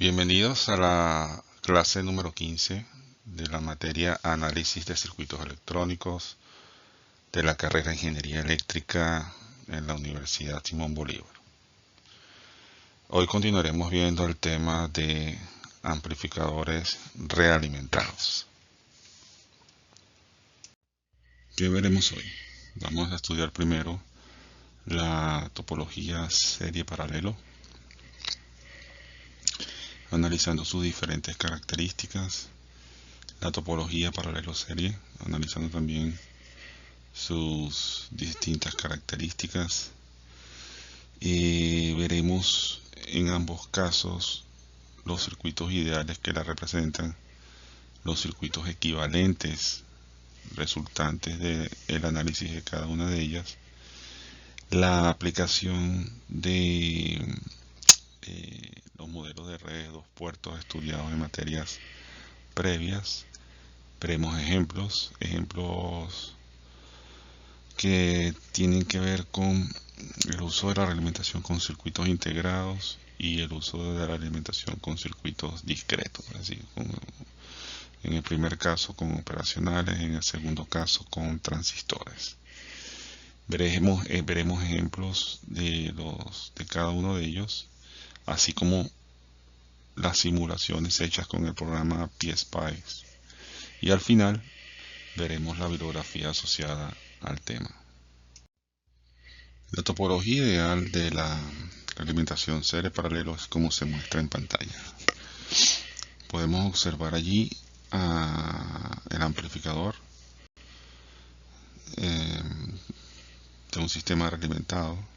Bienvenidos a la clase número 15 de la materia Análisis de Circuitos Electrónicos de la carrera Ingeniería Eléctrica en la Universidad Simón Bolívar. Hoy continuaremos viendo el tema de amplificadores realimentados. ¿Qué veremos hoy? Vamos a estudiar primero la topología serie paralelo, analizando sus diferentes características, la topología paralelo serie, analizando también sus distintas características, y veremos en ambos casos los circuitos ideales que la representan, los circuitos equivalentes resultantes del análisis de cada una de ellas, la aplicación de los modelos de redes de dos puertos estudiados en materias previas. Veremos ejemplos que tienen que ver con el uso de la realimentación con circuitos integrados y el uso de la realimentación con circuitos discretos, así como en el primer caso con operacionales, en el segundo caso con transistores. Veremos ejemplos de cada uno de ellos, así como las simulaciones hechas con el programa PSpice. Y al final veremos la bibliografía asociada al tema. La topología ideal de la realimentación serie paralelo es como se muestra en pantalla. Podemos observar allí el amplificador de un sistema realimentado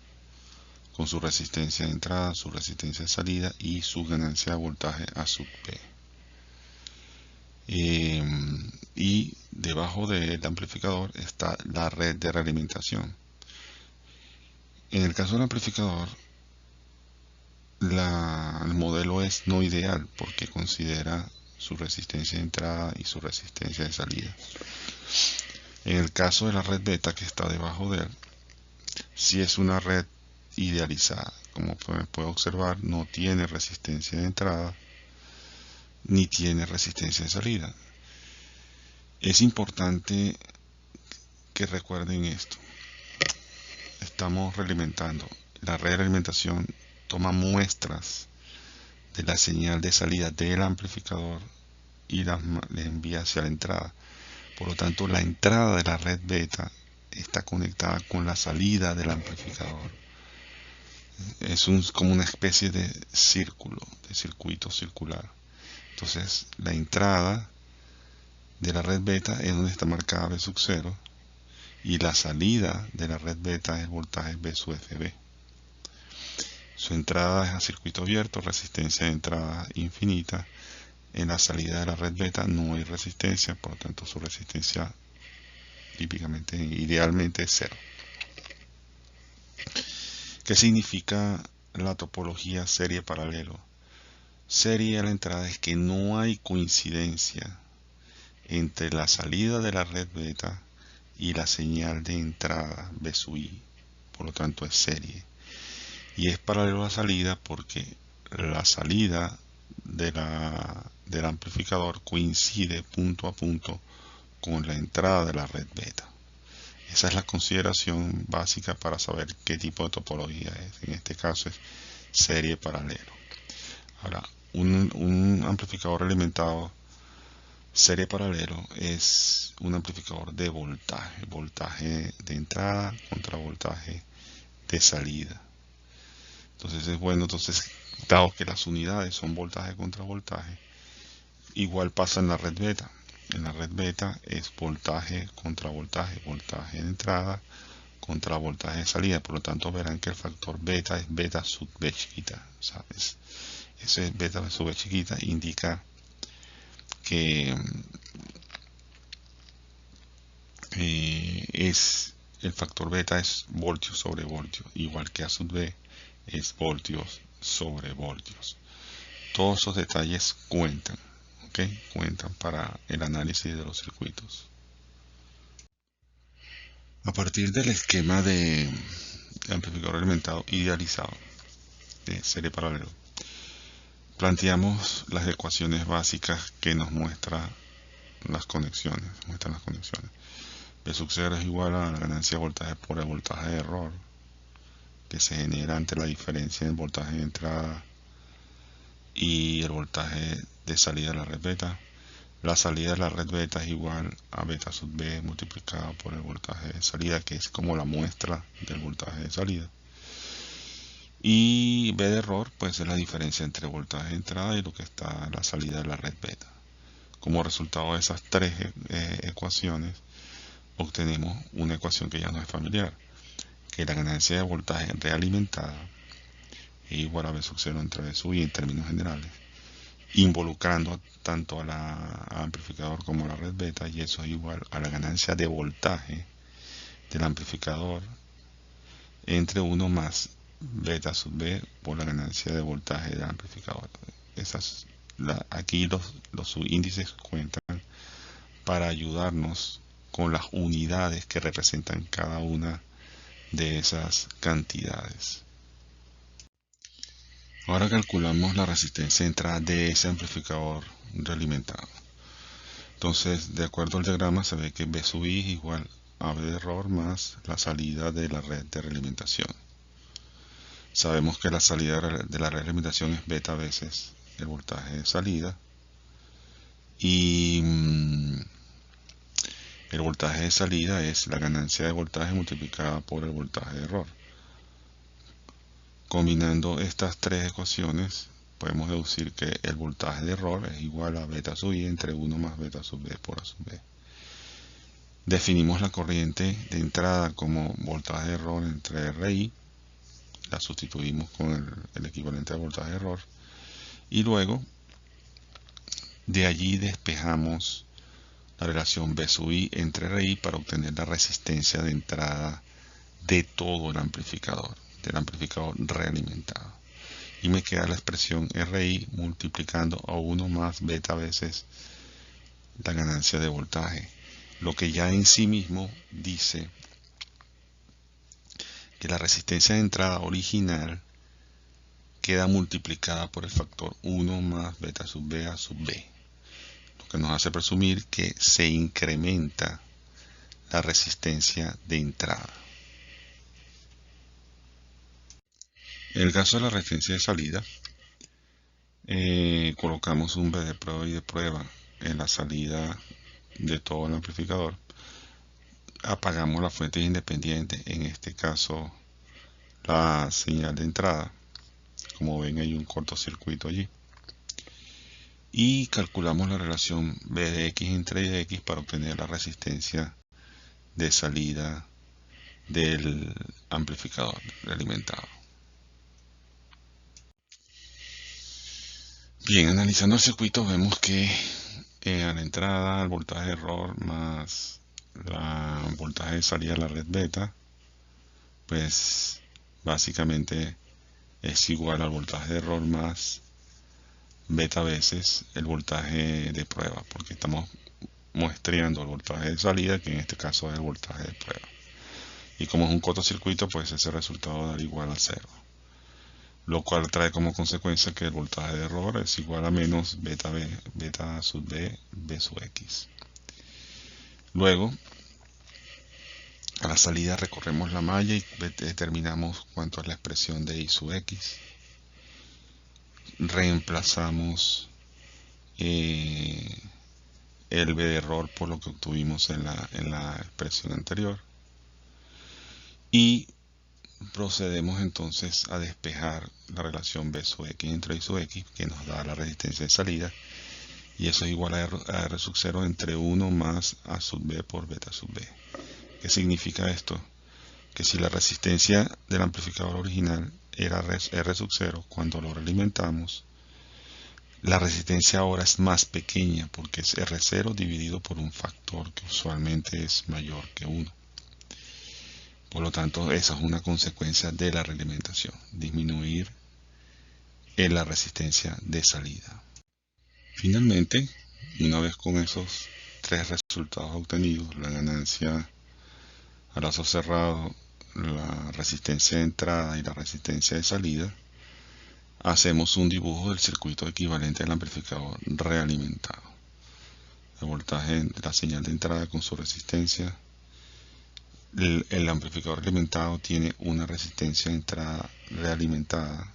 con su resistencia de entrada, su resistencia de salida y su ganancia de voltaje A sub P. Y debajo del amplificador está la red de realimentación. En el caso del amplificador, el modelo es no ideal porque considera su resistencia de entrada y su resistencia de salida. En el caso de la red beta que está debajo de él, sí es una red idealizada. Como puede observar, no tiene resistencia de entrada ni tiene resistencia de salida. Es importante que recuerden esto. Estamos realimentando. La red de alimentación toma muestras de la señal de salida del amplificador y las envía hacia la entrada. Por lo tanto, la entrada de la red beta está conectada con la salida del amplificador. Es como una especie de círculo, de circuito circular. Entonces, la entrada de la red beta es donde está marcada V sub 0 y la salida de la red beta es voltaje V sub FB. Su entrada es a circuito abierto, resistencia de entrada infinita. En la salida de la red beta no hay resistencia, por lo tanto su resistencia idealmente es 0. ¿Qué significa la topología serie paralelo? Serie a la entrada es que no hay coincidencia entre la salida de la red beta y la señal de entrada V sub I, por lo tanto es serie. Y es paralelo a la salida porque la salida del amplificador coincide punto a punto con la entrada de la red beta. Esa es la consideración básica para saber qué tipo de topología es. En este caso es serie paralelo. Ahora, un amplificador alimentado serie paralelo es un amplificador de voltaje de entrada contra voltaje de salida. Entonces es bueno, dado que las unidades son voltaje contra voltaje, igual pasa en la red beta. En la red beta es voltaje contra voltaje, voltaje de entrada contra voltaje de salida. Por lo tanto verán que el factor beta es beta sub B chiquita. ¿Sabes? Ese beta sub B chiquita indica que el factor beta es voltios sobre voltios, igual que A sub B es voltios sobre voltios. Todos esos detalles cuentan, cuentan para el análisis de los circuitos. A partir del esquema de amplificador alimentado idealizado de serie paralelo, planteamos las ecuaciones básicas que nos muestran las conexiones. B sub 0 es igual a la ganancia de voltaje por el voltaje de error que se genera entre la diferencia del voltaje de entrada y el voltaje de salida de la red beta. La salida de la red beta es igual a beta sub B multiplicado por el voltaje de salida, que es como la muestra del voltaje de salida. Y B de error, pues es la diferencia entre voltaje de entrada y lo que está la salida de la red beta. Como resultado de esas tres ecuaciones, obtenemos una ecuación que ya nos es familiar, que la ganancia de voltaje realimentada es igual a B sub 0 entre B sub I en términos generales, involucrando tanto al amplificador como a la red beta, y eso es igual a la ganancia de voltaje del amplificador entre 1 más beta sub B por la ganancia de voltaje del amplificador. Aquí los subíndices cuentan para ayudarnos con las unidades que representan cada una de esas cantidades. Ahora calculamos la resistencia de entrada de ese amplificador realimentado. Entonces, de acuerdo al diagrama, se ve que B sub I es igual a B de error más la salida de la red de realimentación. Sabemos que la salida de la red de realimentación es beta veces el voltaje de salida, y el voltaje de salida es la ganancia de voltaje multiplicada por el voltaje de error. Combinando estas tres ecuaciones, podemos deducir que el voltaje de error es igual a beta sub I entre 1 más beta sub B por A sub B. Definimos la corriente de entrada como voltaje de error entre RI, la sustituimos con el equivalente de voltaje de error, y luego de allí despejamos la relación B sub I entre RI para obtener la resistencia de entrada de todo el amplificador, del amplificador realimentado. Y me queda la expresión RI multiplicando a 1 más beta veces la ganancia de voltaje, lo que ya en sí mismo dice que la resistencia de entrada original queda multiplicada por el factor 1 más beta sub B a sub B, lo que nos hace presumir que se incrementa la resistencia de entrada. En el caso de la resistencia de salida, colocamos un B de prueba y de prueba en la salida de todo el amplificador. Apagamos las fuentes independientes, en este caso la señal de entrada. Como ven, hay un cortocircuito allí. Y calculamos la relación B de X entre Y de X para obtener la resistencia de salida del amplificador alimentado. Bien, analizando el circuito vemos que a la entrada el voltaje de error más el voltaje de salida de la red beta, pues básicamente es igual al voltaje de error más beta veces el voltaje de prueba, porque estamos muestreando el voltaje de salida, que en este caso es el voltaje de prueba. Y como es un cortocircuito, pues ese resultado da igual a 0. Lo cual trae como consecuencia que el voltaje de error es igual a menos beta sub B, B sub X. Luego, a la salida recorremos la malla y determinamos cuánto es la expresión de I sub X. Reemplazamos el B de error por lo que obtuvimos en la expresión anterior. Y procedemos entonces a despejar la relación B sub X entre I sub X, que nos da la resistencia de salida, y eso es igual a R sub 0 entre 1 más A sub B por beta sub B. ¿Qué significa esto? Que si la resistencia del amplificador original era R sub 0, cuando lo realimentamos, la resistencia ahora es más pequeña porque es R0 dividido por un factor que usualmente es mayor que 1. Por lo tanto, esa es una consecuencia de la realimentación, disminuir en la resistencia de salida. Finalmente, una vez con esos tres resultados obtenidos, la ganancia a lazo cerrado, la resistencia de entrada y la resistencia de salida, hacemos un dibujo del circuito equivalente al amplificador realimentado. El voltaje de la señal de entrada con su resistencia. El amplificador alimentado tiene una resistencia de entrada realimentada,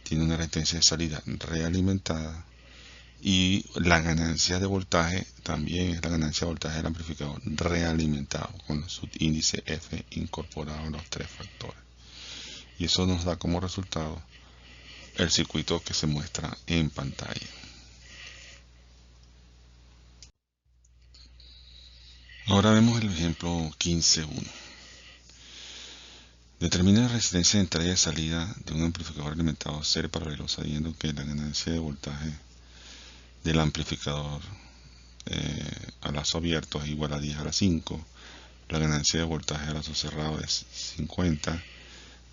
tiene una resistencia de salida realimentada, y la ganancia de voltaje también es la ganancia de voltaje del amplificador realimentado con su índice F incorporado en los tres factores. Y eso nos da como resultado el circuito que se muestra en pantalla. Ahora vemos el ejemplo 15.1. Determina la resistencia de entrada y de salida de un amplificador alimentado serie paralelo sabiendo que la ganancia de voltaje del amplificador a lazo abierto es igual a 10 a la 5, la ganancia de voltaje a lazo cerrado es 50,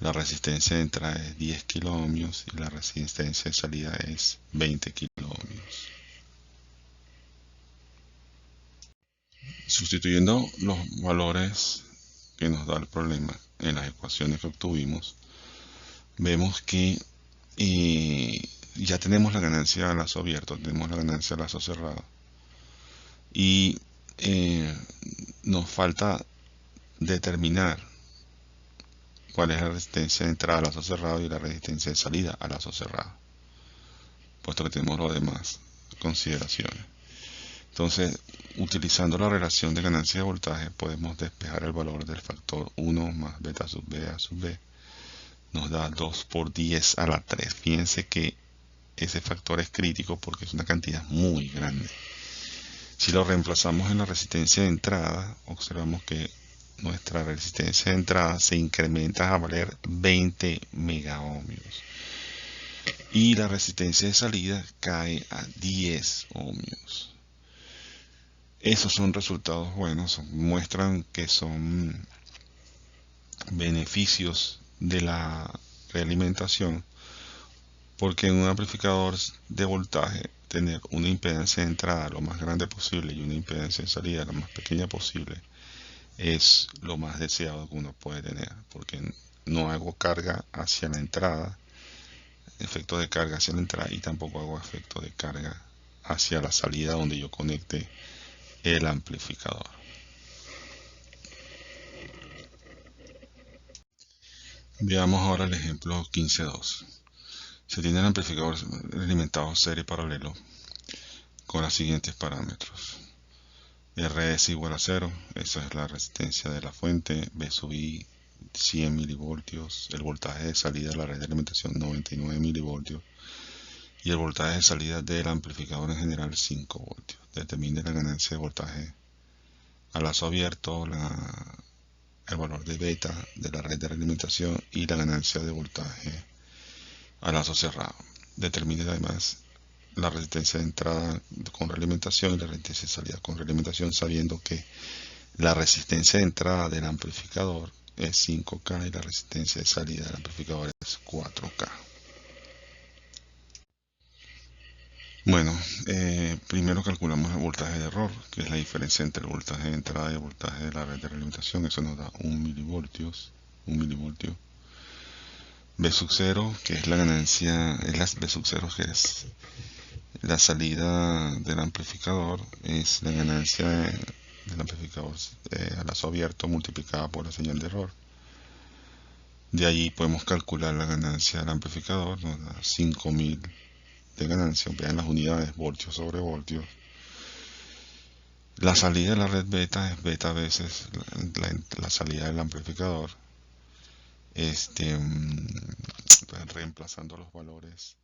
la resistencia de entrada es 10 kiloohmios y la resistencia de salida es 20 kiloohmios. Sustituyendo los valores que nos da el problema en las ecuaciones que obtuvimos, vemos que ya tenemos la ganancia a lazo abierto, tenemos la ganancia a lazo cerrado, y nos falta determinar cuál es la resistencia de entrada a lazo cerrado y la resistencia de salida a lazo cerrado, puesto que tenemos las demás consideraciones. Entonces, utilizando la relación de ganancia de voltaje, podemos despejar el valor del factor 1 más beta sub b a sub b. Nos da 2 por 10 a la 3. Fíjense que ese factor es crítico porque es una cantidad muy grande. Si lo reemplazamos en la resistencia de entrada, observamos que nuestra resistencia de entrada se incrementa a valer 20 megaohmios. Y la resistencia de salida cae a 10 ohmios. Esos son resultados buenos, muestran que son beneficios de la realimentación, porque en un amplificador de voltaje tener una impedancia de entrada lo más grande posible y una impedancia de salida lo más pequeña posible es lo más deseado que uno puede tener, porque no hago carga hacia la entrada, efecto de carga hacia la entrada, y tampoco hago efecto de carga hacia la salida donde yo conecte el amplificador. Veamos ahora el ejemplo 15.2. Se tiene el amplificador alimentado serie paralelo con los siguientes parámetros. R es igual a 0, esa es la resistencia de la fuente, B sub I 100 milivoltios, el voltaje de salida de la red de alimentación 99 milivoltios y el voltaje de salida del amplificador en general 5 voltios. Determine la ganancia de voltaje a lazo abierto, el valor de beta de la red de alimentación y la ganancia de voltaje a lazo cerrado. Determine además la resistencia de entrada con realimentación y la resistencia de salida con realimentación, sabiendo que la resistencia de entrada del amplificador es 5K y la resistencia de salida del amplificador es 4K. Bueno, primero calculamos el voltaje de error, que es la diferencia entre el voltaje de entrada y el voltaje de la red de realimentación. Eso nos da 1 milivoltio. B sub 0, que es la ganancia, B sub 0 que es la salida del amplificador, es la ganancia del amplificador a lazo abierto multiplicada por la señal de error. De ahí podemos calcular la ganancia del amplificador, nos da 5000 de ganancia. Vean las unidades, voltios sobre voltios. La salida de la red beta es beta veces la salida del amplificador. Reemplazando los valores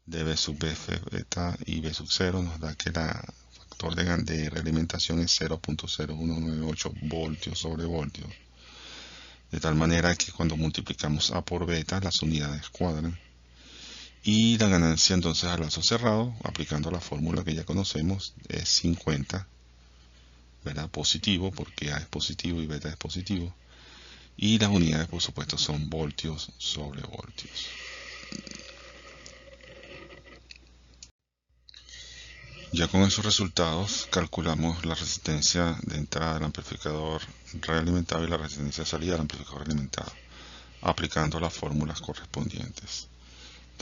de B sub F beta y B sub 0 nos da que el factor de realimentación es 0.0198 voltios sobre voltios. De tal manera que cuando multiplicamos A por beta las unidades cuadran. Y la ganancia entonces a lazo cerrado, aplicando la fórmula que ya conocemos, es 50, ¿verdad? Positivo, porque A es positivo y beta es positivo. Y las unidades, por supuesto, son voltios sobre voltios. Ya con esos resultados calculamos la resistencia de entrada del amplificador realimentado y la resistencia de salida del amplificador alimentado, aplicando las fórmulas correspondientes.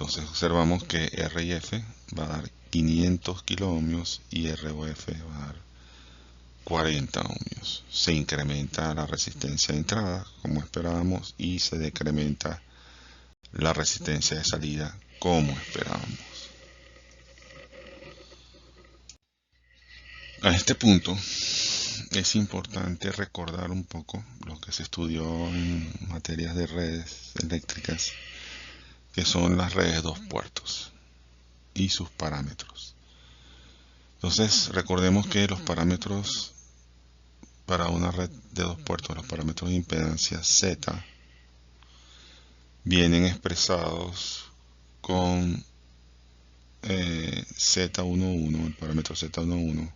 Entonces observamos que R y F va a dar 500 kiloohmios y ROF va a dar 40 ohmios. Se incrementa la resistencia de entrada como esperábamos y se decrementa la resistencia de salida como esperábamos. A este punto es importante recordar un poco lo que se estudió en materias de redes eléctricas, que son las redes de dos puertos y sus parámetros. Entonces recordemos que los parámetros para una red de dos puertos, los parámetros de impedancia Z, vienen expresados con Z11, el parámetro Z11,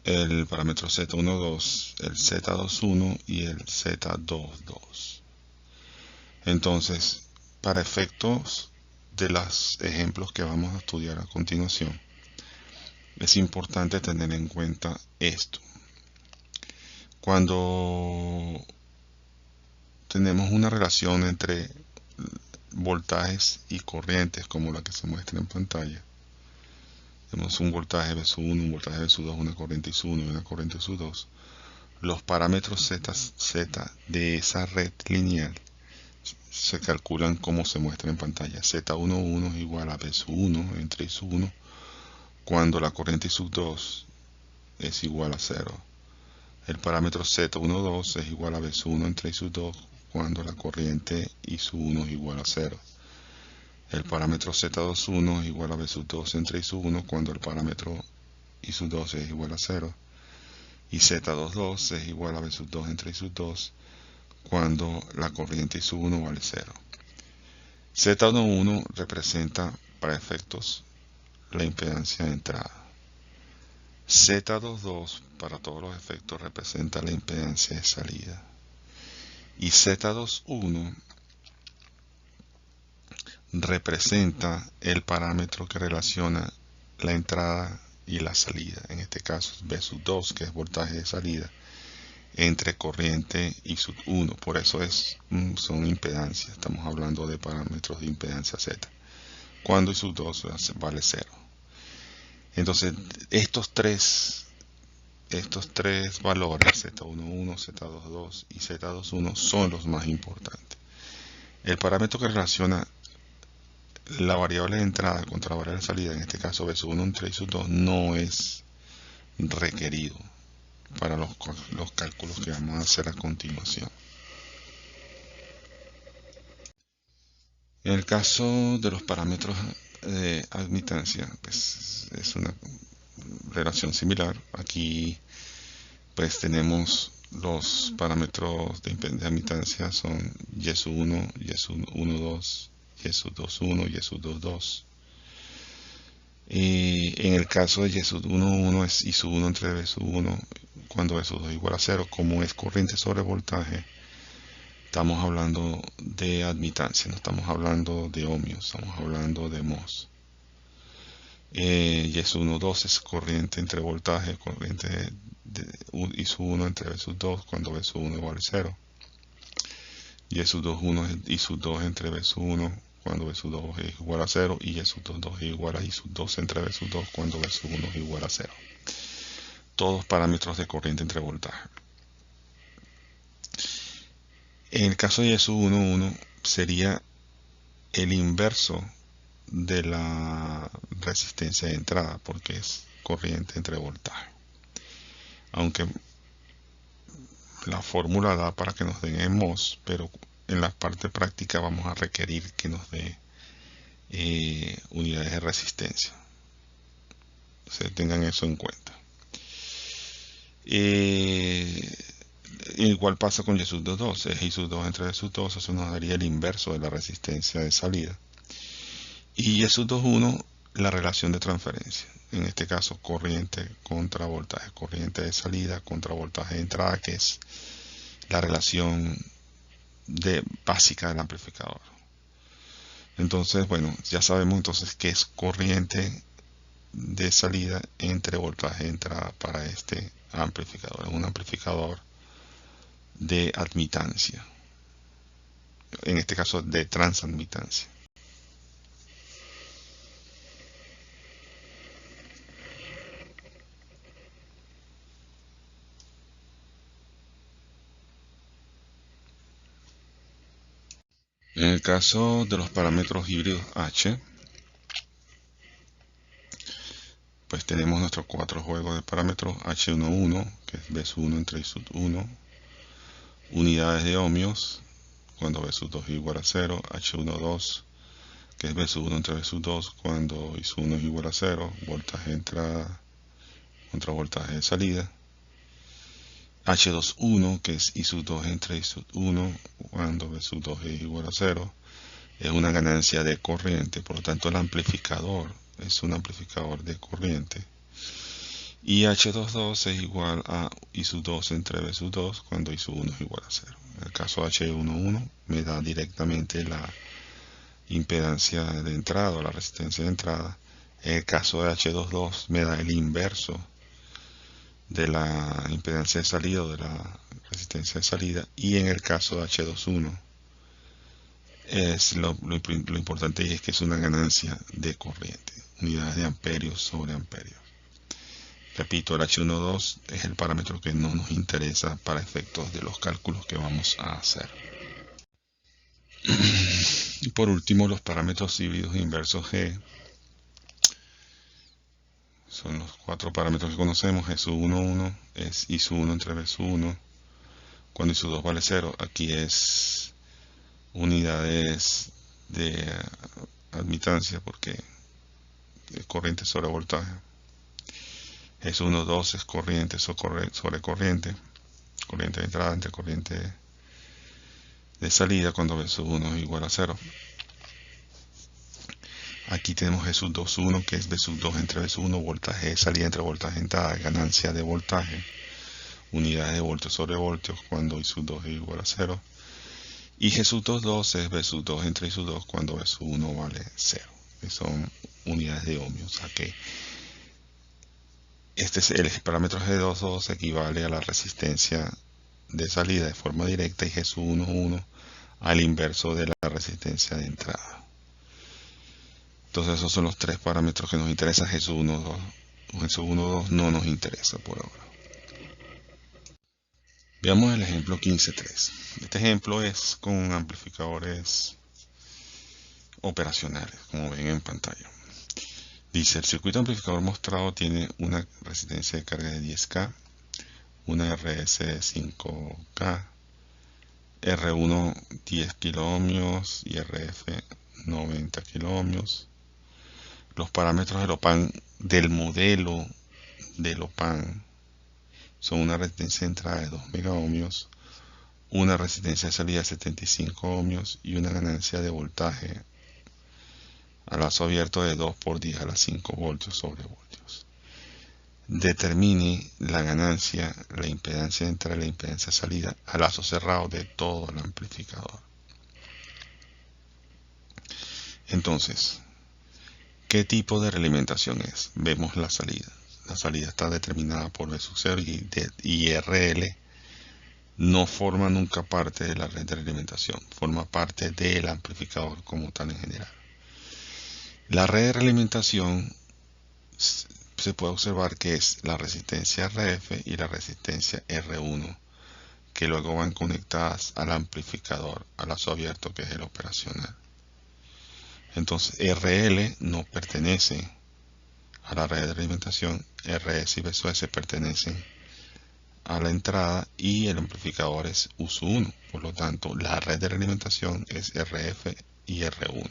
el parámetro Z12, el Z21 y el Z22. Entonces, para efectos de los ejemplos que vamos a estudiar a continuación, es importante tener en cuenta esto. Cuando tenemos una relación entre voltajes y corrientes como la que se muestra en pantalla, tenemos un voltaje V1, un voltaje V2, una corriente I1 y una corriente I2, los parámetros Z de esa red lineal se calculan como se muestra en pantalla. Z11 es igual a V1 entre I1 cuando la corriente I2 es igual a 0. El parámetro Z12 es igual a V1 entre I2 cuando la corriente I1 es igual a 0. El parámetro Z21 es igual a V2 entre I1 cuando el parámetro I2 es igual a 0. Y Z22 es igual a V2 entre I2 cuando la corriente I1 vale 0. Z11 representa para efectos la impedancia de entrada. Z22 para todos los efectos representa la impedancia de salida. Y Z21 representa el parámetro que relaciona la entrada y la salida. En este caso es V2, que es voltaje de salida, entre corriente y sub1. Por eso son impedancias. Estamos hablando de parámetros de impedancia Z. Cuando I2 vale 0. Entonces, estos tres valores, Z11, Z22 y Z21, son los más importantes. El parámetro que relaciona la variable de entrada contra la variable de salida, en este caso V1 entre I2, no es requerido para los cálculos que vamos a hacer a continuación. En el caso de los parámetros de admitancia, pues es una relación similar. Aquí pues tenemos los parámetros de admitancia son Y1, Y12, Y21 y Y22. En el caso de Y11 es I1 entre V1 cuando V2 es igual a 0. Como es corriente sobre voltaje, estamos hablando de admitancia, no estamos hablando de ohmios, estamos hablando de mhos. Y12 es corriente entre voltaje, corriente de I1 entre V2 cuando V1 igual a 0. Y21 es I2 entre V1 cuando V2 es igual a 0 y Y22 es igual a I2 entre V2 cuando V1 es igual a 0. Todos parámetros de corriente entre voltaje. En el caso de Y11 sería el inverso de la resistencia de entrada porque es corriente entre voltaje. Aunque la fórmula da para que nos den en mhos, pero en la parte práctica vamos a requerir que nos dé unidades de resistencia. Entonces tengan eso en cuenta. Igual pasa con Y2, es I2 entre Y2, eso nos daría el inverso de la resistencia de salida. Y Y21, la relación de transferencia. En este caso, corriente contra voltaje, corriente de salida contra voltaje de entrada, que es la relación básica del amplificador. Entonces, bueno, ya sabemos entonces qué es corriente de salida entre voltaje de entrada para este amplificador. Es un amplificador de admitancia, en este caso de transadmitancia. caso de los parámetros híbridos H, pues tenemos nuestros cuatro juegos de parámetros H11, que es B sub 1 entre I sub 1, unidades de ohmios, cuando B sub 2 es igual a 0, H12, que es B sub 1 entre B sub 2, cuando I sub 1 es igual a 0, voltaje de entrada contra voltaje de salida, H21, que es I sub 2 entre I sub 1, cuando B sub 2 es igual a 0, es una ganancia de corriente, por lo tanto el amplificador es un amplificador de corriente. Y H22 es igual a I sub 2 entre B sub 2 cuando I sub 1 es igual a 0. En el caso H11 me da directamente la impedancia de entrada o la resistencia de entrada. En el caso de H22 me da el inverso de la impedancia de salida o de la resistencia de salida. Y en el caso de H21 es lo importante es que es una ganancia de corriente, unidades de amperios sobre amperios. Repito, el H12 es el parámetro que no nos interesa para efectos de los cálculos que vamos a hacer. Y por último, los parámetros híbridos inversos G son los cuatro parámetros que conocemos. G sub 1, 1 es I sub 1 entre B sub 1, cuando I sub 2 vale 0. Aquí es unidades de admitancia porque es corriente sobre voltaje. G sub 1, 2 es corriente sobre corriente, corriente de entrada entre corriente de salida cuando B sub 1 es igual a 0. Aquí tenemos G sub 2, 1, que es B sub 2 entre B sub 1, voltaje de salida entre voltaje de entrada, ganancia de voltaje, unidades de voltios sobre voltios cuando I sub 2 es igual a 0. Y G sub 2, 2 es B sub 2 entre I sub 2 cuando B sub 1 vale 0, que son unidades de ohmios. O sea que el parámetro G22 equivale a la resistencia de salida de forma directa y G sub 1, 1 al inverso de la resistencia de entrada. Entonces esos son los tres parámetros que nos interesan. G sub 1, 2. G sub 1, 2 no nos interesa por ahora. Veamos el ejemplo 15.3. Este ejemplo es con amplificadores operacionales, como ven en pantalla. Dice, el circuito amplificador mostrado tiene una resistencia de carga de 10K, una RS de 5K, R1 10 kiloohmios y RF 90 kiloohmios. Los parámetros del OPAN del modelo del OPAN son una resistencia de entrada de 2 megaohmios, una resistencia de salida de 75 ohmios y una ganancia de voltaje a lazo abierto de 2 por 10 a la 5 voltios sobre voltios. Determine la ganancia, la impedancia de entrada y la impedancia de salida a lazo cerrado de todo el amplificador. Entonces, ¿qué tipo de realimentación es? Vemos la salida. La salida está determinada por B sub 0 y RL no forma nunca parte de la red de realimentación, forma parte del amplificador como tal en general. La red de realimentación se puede observar que es la resistencia RF y la resistencia R1, que luego van conectadas al amplificador, a lazo abierto que es el operacional. Entonces RL no pertenece a la red de alimentación, RS y B sub S pertenecen a la entrada y el amplificador es U sub 1. Por lo tanto, la red de alimentación es RF y R1.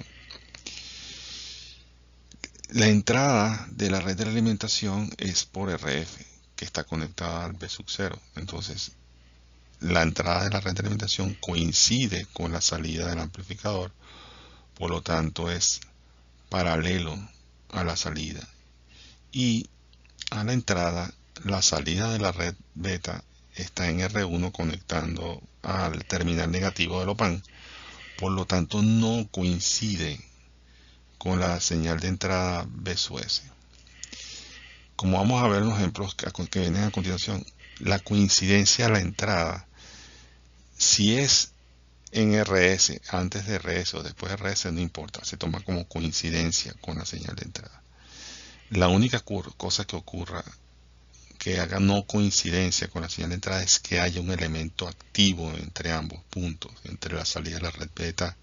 La entrada de la red de alimentación es por RF, que está conectada al B sub 0. Entonces, la entrada de la red de alimentación coincide con la salida del amplificador, por lo tanto es paralelo a la salida. Y a la entrada, la salida de la red beta está en R1 conectando al terminal negativo del OPAN, por lo tanto no coincide con la señal de entrada B sub S. Como vamos a ver en los ejemplos que vienen a continuación, la coincidencia a la entrada, si es en RS, antes de RS o después de RS, no importa, se toma como coincidencia con la señal de entrada. La única cosa que ocurra que haga no coincidencia con la señal de entrada es que haya un elemento activo entre ambos puntos, entre la salida de la red beta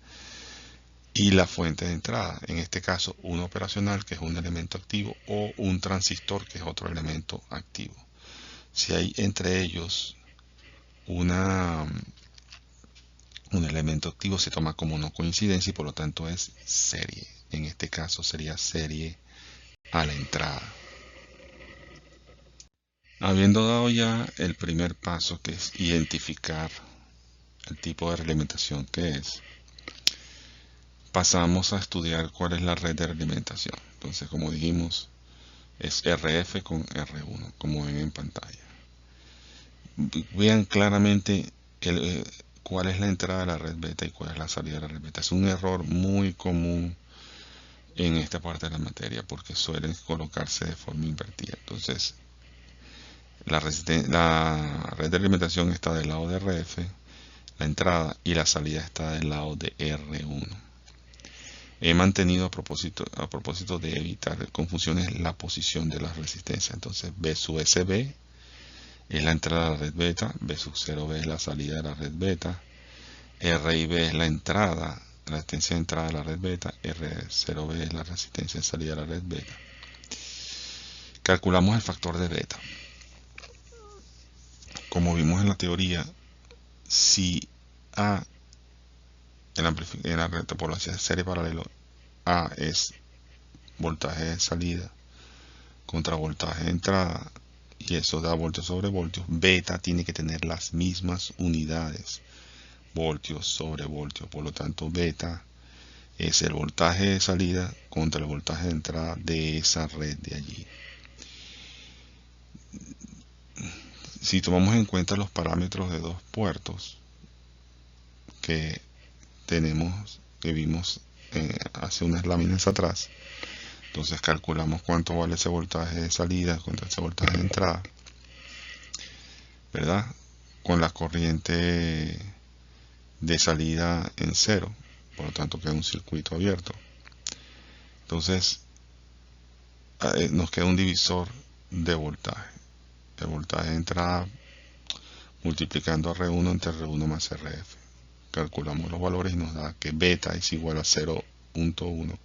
y la fuente de entrada, en este caso un operacional, que es un elemento activo, o un transistor, que es otro elemento activo. Si hay entre ellos un elemento activo, se toma como no coincidencia y por lo tanto es serie. En este caso sería serie a la entrada. Habiendo dado ya el primer paso, que es identificar el tipo de realimentación que es, pasamos a estudiar cuál es la red de realimentación. Entonces, como dijimos, es RF con R1, como ven en pantalla. Vean claramente cuál es la entrada de la red beta y cuál es la salida de la red beta. Es un error muy común en esta parte de la materia porque suelen colocarse de forma invertida. Entonces, la red de alimentación está del lado de RF, la entrada, y la salida está del lado de R1. He mantenido a propósito de evitar confusiones la posición de las resistencias. Entonces, B sub SB es la entrada de la red beta, B sub 0B es la salida de la red beta, R y B es la entrada, la resistencia de entrada de la red beta, R0B es la resistencia de salida de la red beta. Calculamos el factor de beta. Como vimos en la teoría, si A en la topología de serie paralelo, A es voltaje de salida contra voltaje de entrada, y eso da voltios sobre voltios, beta tiene que tener las mismas unidades, voltios sobre voltios. Por lo tanto, beta es el voltaje de salida contra el voltaje de entrada de esa red de allí. Si tomamos en cuenta los parámetros de dos puertos que vimos hace unas láminas atrás, entonces calculamos cuánto vale ese voltaje de salida contra ese voltaje de entrada, ¿verdad? Con la corriente de salida en cero, por lo tanto queda un circuito abierto. Entonces nos queda un divisor de voltaje, el voltaje de entrada multiplicando R1 entre R1 más RF. Calculamos los valores y nos da que beta es igual a 0.1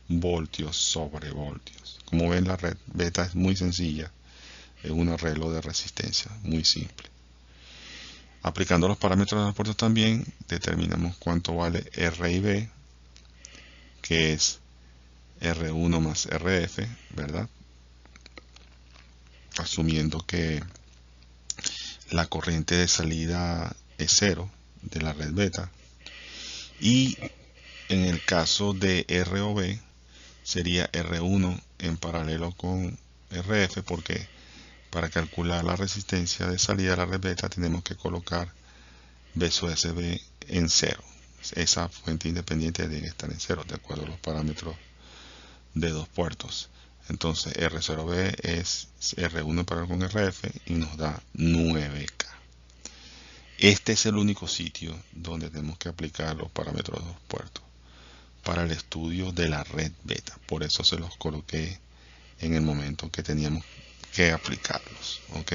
voltios sobre voltios. Como ven, la red beta es muy sencilla, es un arreglo de resistencia muy simple. Aplicando los parámetros de los puertos también determinamos cuánto vale R y B, que es R1 más RF, ¿verdad? Asumiendo que la corriente de salida es 0 de la red beta, y en el caso de R o B sería R1 en paralelo con RF, porque para calcular la resistencia de salida de la red beta tenemos que colocar B sub SB en 0. Esa fuente independiente debe estar en 0 de acuerdo a los parámetros de dos puertos. Entonces R0B es R1 en paralelo con RF y nos da 9K. Este es el único sitio donde tenemos que aplicar los parámetros de dos puertos para el estudio de la red beta. Por eso se los coloqué en el momento que teníamos que aplicarlos. ¿Ok?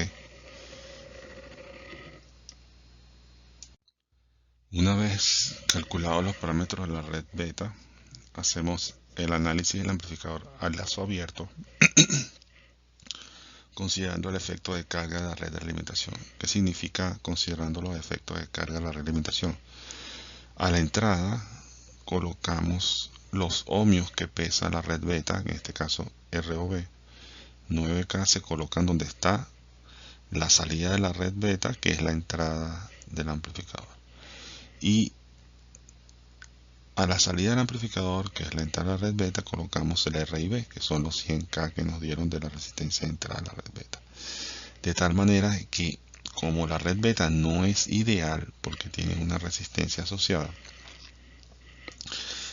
Una vez calculados los parámetros de la red beta, hacemos el análisis del amplificador al lazo abierto, considerando el efecto de carga de la red de alimentación. ¿Qué significa considerando los efectos de carga de la red de alimentación? A la entrada colocamos los ohmios que pesa la red beta, en este caso ROB. 9K se colocan donde está la salida de la red beta, que es la entrada del amplificador. Y a la salida del amplificador, que es la entrada de la red beta, colocamos el R y B, que son los 100K que nos dieron de la resistencia de entrada de la red beta. De tal manera que, como la red beta no es ideal porque tiene una resistencia asociada,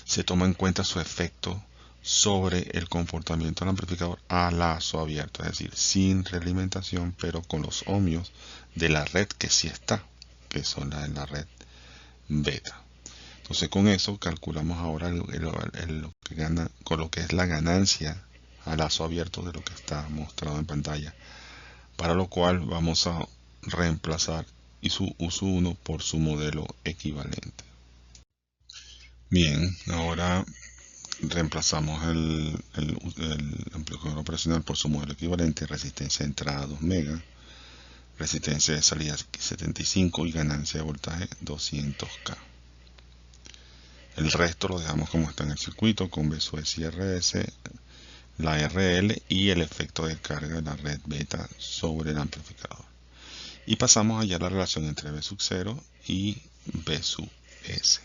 se toma en cuenta su efecto sobre el comportamiento del amplificador a lazo abierto, es decir, sin realimentación, pero con los ohmios de la red que sí está, que son la de la red beta. Entonces con eso calculamos ahora con lo que es la ganancia a lazo abierto de lo que está mostrado en pantalla, para lo cual vamos a reemplazar su uso 1 por su modelo equivalente. Bien, ahora reemplazamos el amplificador operacional por su modelo equivalente: resistencia de entrada 2 megas, resistencia de salida 75 y ganancia de voltaje 200K. El resto lo dejamos como está en el circuito, con BSUS y RS, la RL y el efecto de carga de la red beta sobre el amplificador. Y pasamos allá a la relación entre B sub 0 y B sub S.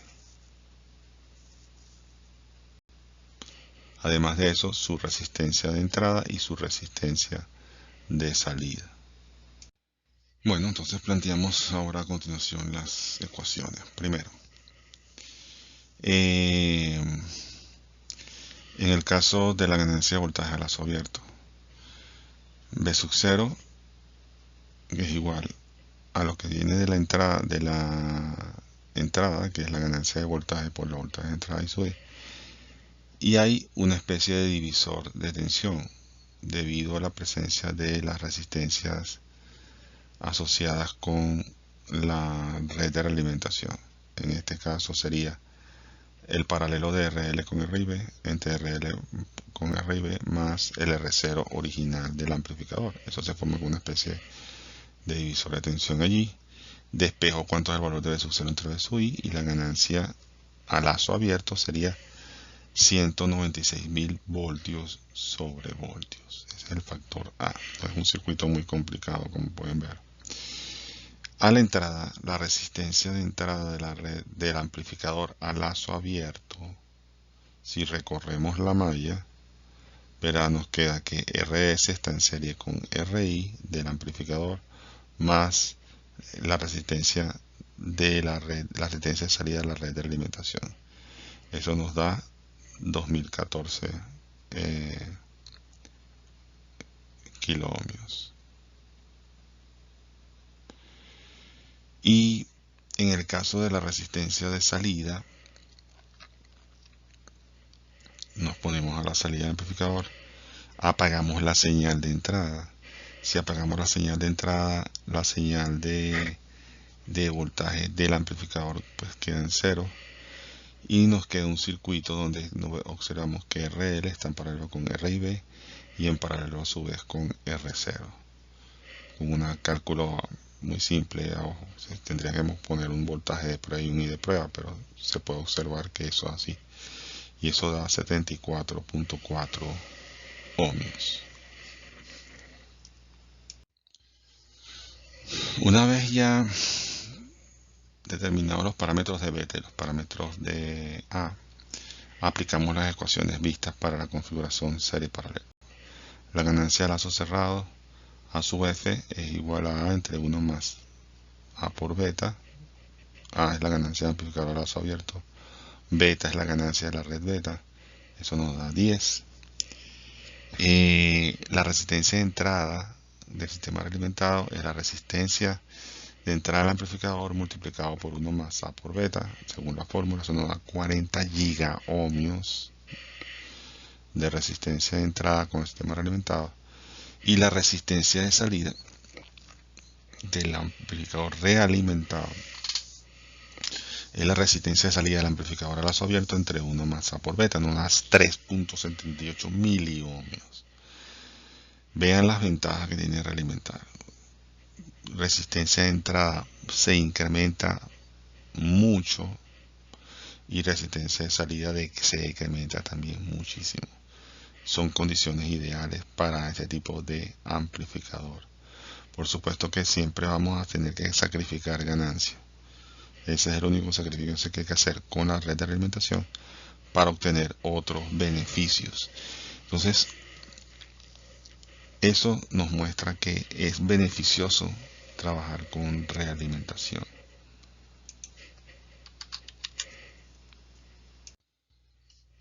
Además de eso, su resistencia de entrada y su resistencia de salida. Bueno, entonces planteamos ahora a continuación las ecuaciones. Primero, en el caso de la ganancia de voltaje a lazo abierto, B sub 0 es igual a lo que viene de la entrada, que es la ganancia de voltaje por la voltaje de entrada y sub. Y hay una especie de divisor de tensión debido a la presencia de las resistencias asociadas con la red de realimentación. En este caso sería el paralelo de RL con RIB entre RL con RIB más el R0 original del amplificador. Eso se forma con una especie de divisor de tensión allí. Despejo cuánto es el valor de B sub 0 entre B sub I, y la ganancia a lazo abierto sería 196.000 voltios sobre voltios. Ese es el factor A. Es un circuito muy complicado, como pueden ver. A la entrada, la resistencia de entrada de la red del amplificador a lazo abierto, si recorremos la malla, verá, nos queda que RS está en serie con RI del amplificador más la resistencia de la red, la resistencia de salida de la red de alimentación. Eso nos da 2014 kiloohmios. Y en el caso de la resistencia de salida, nos ponemos a la salida del amplificador, apagamos la señal de entrada. Si apagamos la señal de entrada, la señal de voltaje del amplificador pues queda en cero, y nos queda un circuito donde observamos que RL está en paralelo con RIB y en paralelo a su vez con R0. Con un cálculo muy simple, tendríamos que poner un voltaje de prueba y un I de prueba, pero se puede observar que eso es así, y eso da 74.4 ohmios. Una vez ya determinados los parámetros de beta y los parámetros de A, aplicamos las ecuaciones vistas para la configuración serie paralela. La ganancia de lazo cerrado A sub F es igual a A entre 1 más A por beta. A es la ganancia de amplificador a lazo abierto, beta es la ganancia de la red beta, eso nos da 10. La resistencia de entrada del sistema realimentado es la resistencia de entrada al amplificador multiplicado por 1 más A por beta, según la fórmula. Eso nos da 40 gigaohmios de resistencia de entrada con el sistema realimentado. Y la resistencia de salida del amplificador realimentado es la resistencia de salida del amplificador a lazo abierto entre 1 más A por beta, nos da 3.78 miliohmios. Vean las ventajas que tiene realimentar. Resistencia de entrada se incrementa mucho y resistencia de salida se incrementa también muchísimo. Son condiciones ideales para este tipo de amplificador. Por supuesto que siempre vamos a tener que sacrificar ganancia. Ese es el único sacrificio que hay que hacer con la red de alimentación para obtener otros beneficios. Entonces, eso nos muestra que es beneficioso trabajar con realimentación.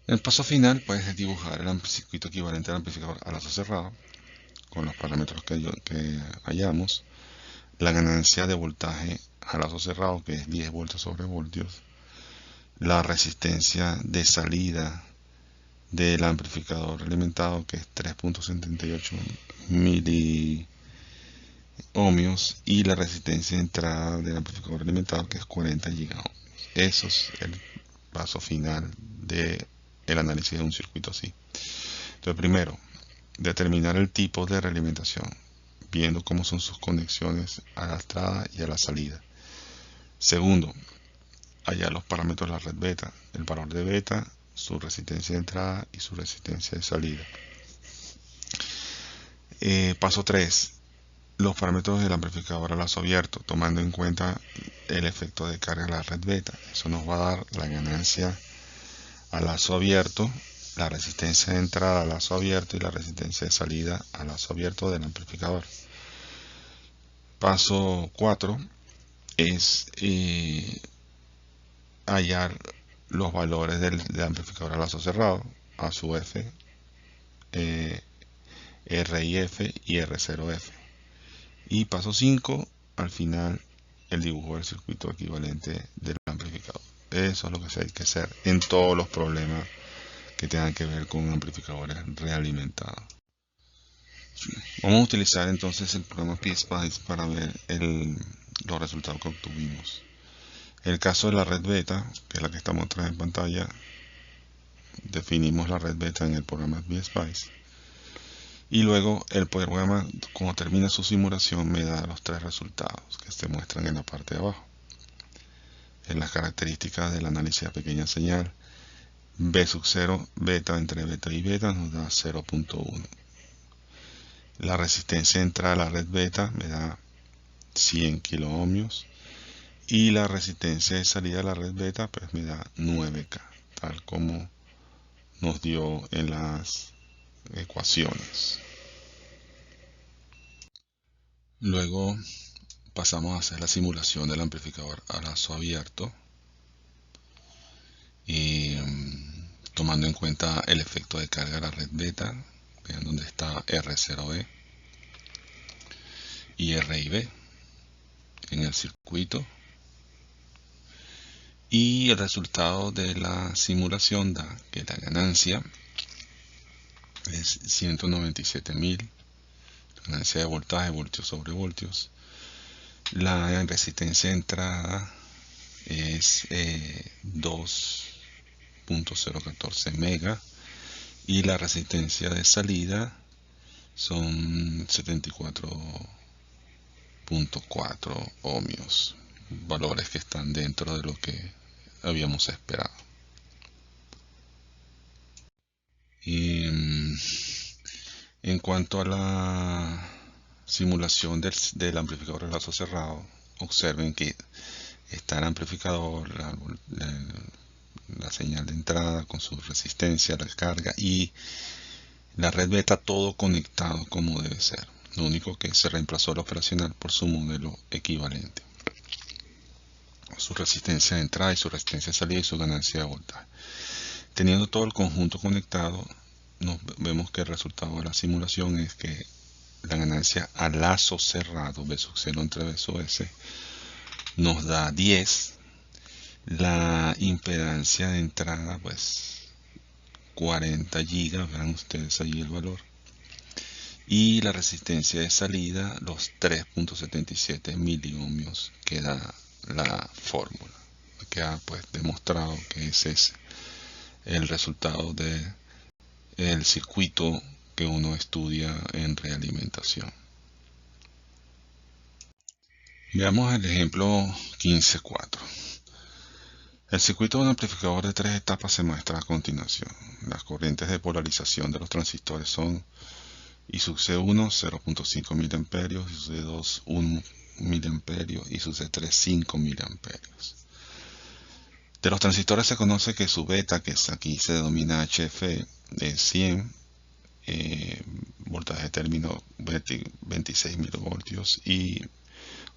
El paso final pues es dibujar el circuito equivalente al amplificador a lazo cerrado con los parámetros que hallamos. La ganancia de voltaje a lazo cerrado, que es 10 voltios sobre voltios. La resistencia de salida del amplificador alimentado, que es 3.78 miliohmios, y la resistencia de entrada del amplificador alimentado, que es 40 gigaohmios. Eso es el paso final de el análisis de un circuito así. Entonces, primero, determinar el tipo de realimentación, viendo cómo son sus conexiones a la entrada y a la salida. Segundo, hallar los parámetros de la red beta, el valor de beta, su resistencia de entrada y su resistencia de salida. Paso 3, los parámetros del amplificador a lazo abierto, tomando en cuenta el efecto de carga de la red beta. Eso nos va a dar la ganancia a lazo abierto, la resistencia de entrada a lazo abierto y la resistencia de salida a lazo abierto del amplificador. Paso 4 es hallar los valores del amplificador a lazo cerrado, A sub F, RIF y R0F. Y paso 5, al final, el dibujo del circuito equivalente del amplificador. Eso es lo que hay que hacer en todos los problemas que tengan que ver con amplificadores realimentados. Vamos a utilizar entonces el programa PSpice para ver los resultados que obtuvimos. En el caso de la red beta, que es la que está mostrada en pantalla, definimos la red beta en el programa PSpice. Y luego el programa, cuando termina su simulación, me da los tres resultados que se muestran en la parte de abajo. En las características del análisis de pequeña señal, B sub 0, beta entre beta y beta nos da 0.1. La resistencia de entrada a la red beta me da 100 kiloohmios. Y la resistencia de salida a la red beta pues me da 9K, tal como nos dio en las ecuaciones. Luego pasamos a hacer la simulación del amplificador a lazo abierto y tomando en cuenta el efecto de carga de la red beta. Vean dónde está R0E y RIB en el circuito, y el resultado de la simulación da que la ganancia es 197.000, ganancia de voltaje, voltios sobre voltios. La resistencia de entrada es 2.014 mega y la resistencia de salida son 74.4 ohmios, valores que están dentro de lo que habíamos esperado. Y en cuanto a la simulación del amplificador de lazo cerrado, observen que está el amplificador, la señal de entrada con su resistencia, la carga y la red beta, todo conectado como debe ser. Lo único que se reemplazó el operacional por su modelo equivalente, su resistencia de entrada y su resistencia de salida y su ganancia de voltaje. Teniendo todo el conjunto conectado, vemos que el resultado de la simulación es que la ganancia a lazo cerrado, B sub 0 entre B sub S, nos da 10. La impedancia de entrada, pues 40 gigas, vean ustedes ahí el valor. Y la resistencia de salida, los 3.77 miliohmios que da la fórmula. Queda pues demostrado que ese es el resultado del circuito que uno estudia en realimentación. Veamos el ejemplo 15.4. El circuito de un amplificador de 3 etapas se muestra a continuación. Las corrientes de polarización de los transistores son I sub C1 0.5 mA, I sub C2 1 mA y sub C3 5 mA. De los transistores se conoce que su beta, que aquí se denomina HF, es 100, voltaje de término 26 milivoltios y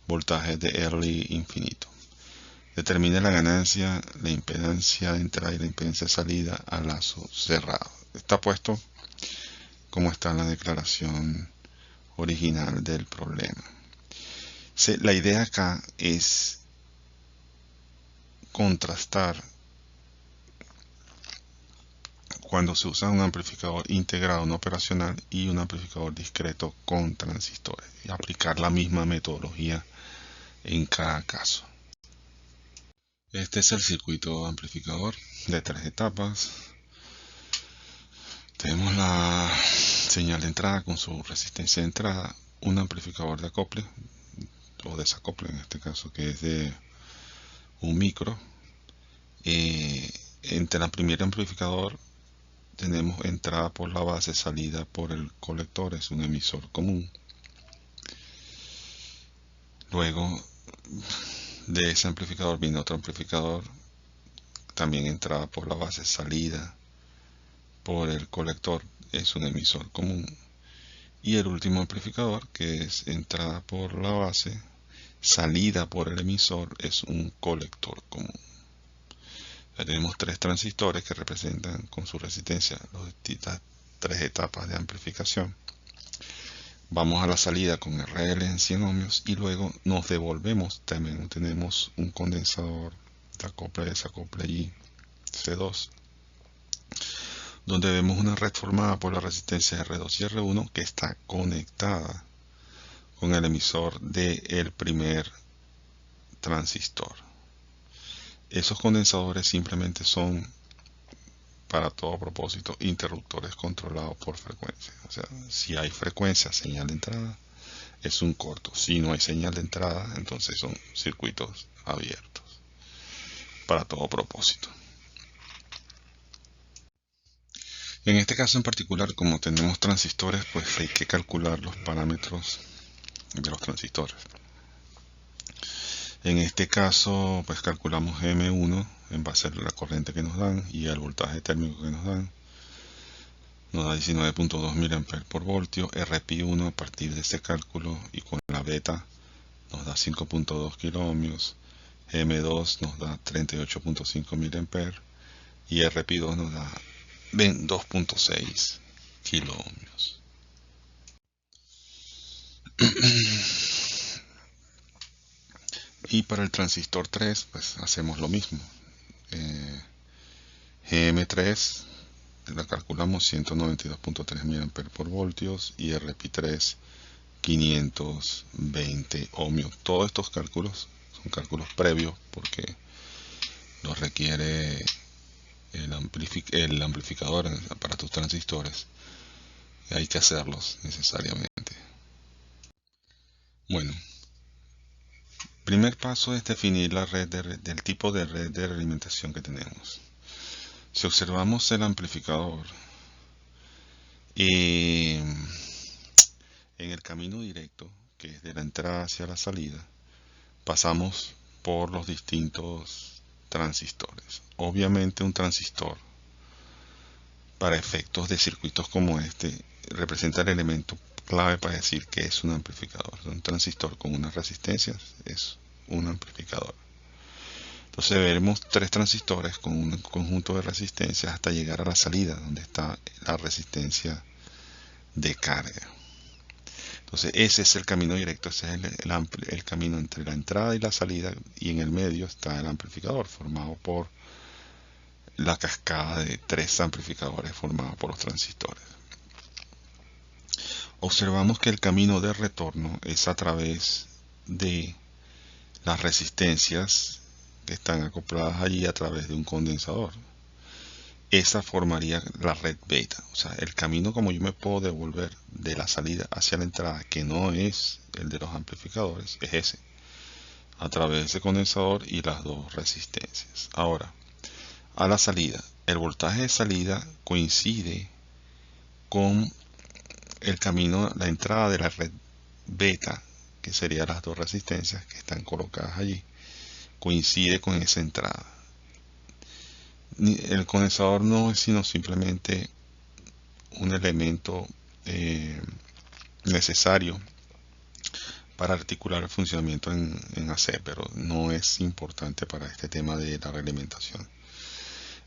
voltaje de early infinito. Determina la ganancia, la impedancia de entrada y la impedancia de salida a lazo cerrado. Está puesto como está en la declaración original del problema. La idea acá es contrastar cuando se usa un amplificador integrado no operacional y un amplificador discreto con transistores y aplicar la misma metodología en cada caso. Este es el circuito amplificador de 3 etapas. Tenemos la señal de entrada con su resistencia de entrada, un amplificador de acople o desacople en este caso, que es de un micro. Entre el primer amplificador tenemos entrada por la base, salida por el colector, es un emisor común. Luego de ese amplificador viene otro amplificador, también entrada por la base, salida por el colector, es un emisor común. Y el último amplificador, que es entrada por la base, salida por el emisor, es un colector común. Ya tenemos 3 transistores que representan con su resistencia las distintas 3 etapas de amplificación. Vamos a la salida con RL en 100 ohmios y luego nos devolvemos. También tenemos un condensador de acople, desacople y C2, donde vemos una red formada por la resistencia R2 y R1 que está conectada con el emisor del primer transistor. Esos condensadores simplemente son, para todo propósito, interruptores controlados por frecuencia. O sea, si hay frecuencia, señal de entrada, es un corto. Si no hay señal de entrada, entonces son circuitos abiertos, para todo propósito. En este caso en particular, como tenemos transistores, pues hay que calcular los parámetros de los transistores. En este caso, pues calculamos M1 en base a la corriente que nos dan y al voltaje térmico que nos dan. Nos da 19.2 mA por voltio. RPI1 a partir de este cálculo y con la beta nos da 5.2 kiloohmios. M2 nos da 38.5 mA y RPI2 nos da 2.6 kiloohmios. Y para el transistor 3 pues hacemos lo mismo. GM3 la calculamos 192.3 mA por voltios y RPI3 520 ohmios. Todos estos cálculos son cálculos previos porque los requiere el amplificador para tus transistores. Y hay que hacerlos necesariamente. Bueno, primer paso es definir la red del tipo de red de realimentación que tenemos. Si observamos el amplificador, en el camino directo, que es de la entrada hacia la salida, pasamos por los distintos transistores. Obviamente un transistor, para efectos de circuitos como este, representa el elemento clave para decir que es un amplificador. Un transistor con unas resistencias es un amplificador. Entonces veremos 3 transistores con un conjunto de resistencias hasta llegar a la salida, donde está la resistencia de carga. Entonces ese es el camino directo, ese es el camino entre la entrada y la salida, y en el medio está el amplificador, formado por la cascada de 3 amplificadores formados por los transistores. Observamos que el camino de retorno es a través de las resistencias que están acopladas allí a través de un condensador. Esa formaría la red beta. O sea, el camino como yo me puedo devolver de la salida hacia la entrada, que no es el de los amplificadores, es ese, a través de ese condensador y las 2 resistencias. Ahora, a la salida, el voltaje de salida coincide con el camino, la entrada de la red beta, que serían las 2 resistencias que están colocadas allí, coincide con esa entrada. El condensador no es sino simplemente un elemento necesario para articular el funcionamiento en AC, pero no es importante para este tema de la realimentación.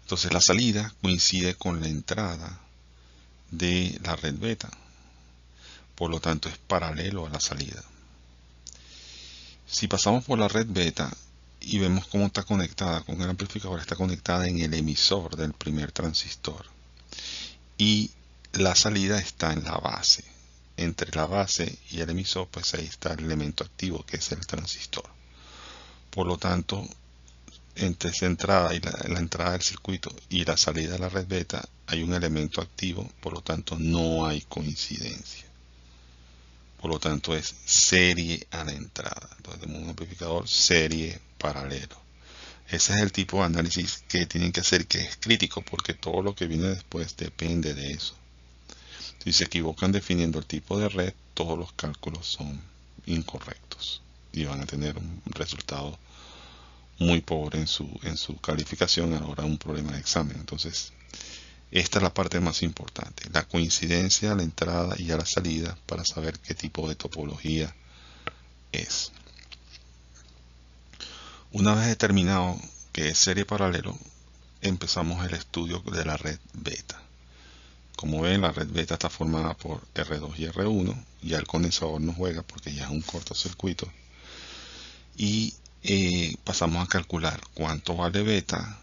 Entonces la salida coincide con la entrada de la red beta, por lo tanto es paralelo a la salida. Si pasamos por la red beta y vemos cómo está conectada con el amplificador, está conectada en el emisor del primer transistor y la salida está en la base. Entre la base y el emisor, pues ahí está el elemento activo, que es el transistor. Por lo tanto, entre esa entrada y la entrada del circuito y la salida de la red beta hay un elemento activo, por lo tanto no hay coincidencia. Por lo tanto es serie a la entrada. Entonces tenemos un amplificador serie paralelo. Ese es el tipo de análisis que tienen que hacer, que es crítico porque todo lo que viene después depende de eso. Si se equivocan definiendo el tipo de red, todos los cálculos son incorrectos y van a tener un resultado muy pobre en su calificación a la hora de un problema de examen. Entonces, esta es la parte más importante, la coincidencia a la entrada y a la salida para saber qué tipo de topología es. Una vez determinado que es serie paralelo, empezamos el estudio de la red beta. Como ven, la red beta está formada por R2 y R1. Ya el condensador no juega porque ya es un cortocircuito. Y pasamos a calcular cuánto vale beta,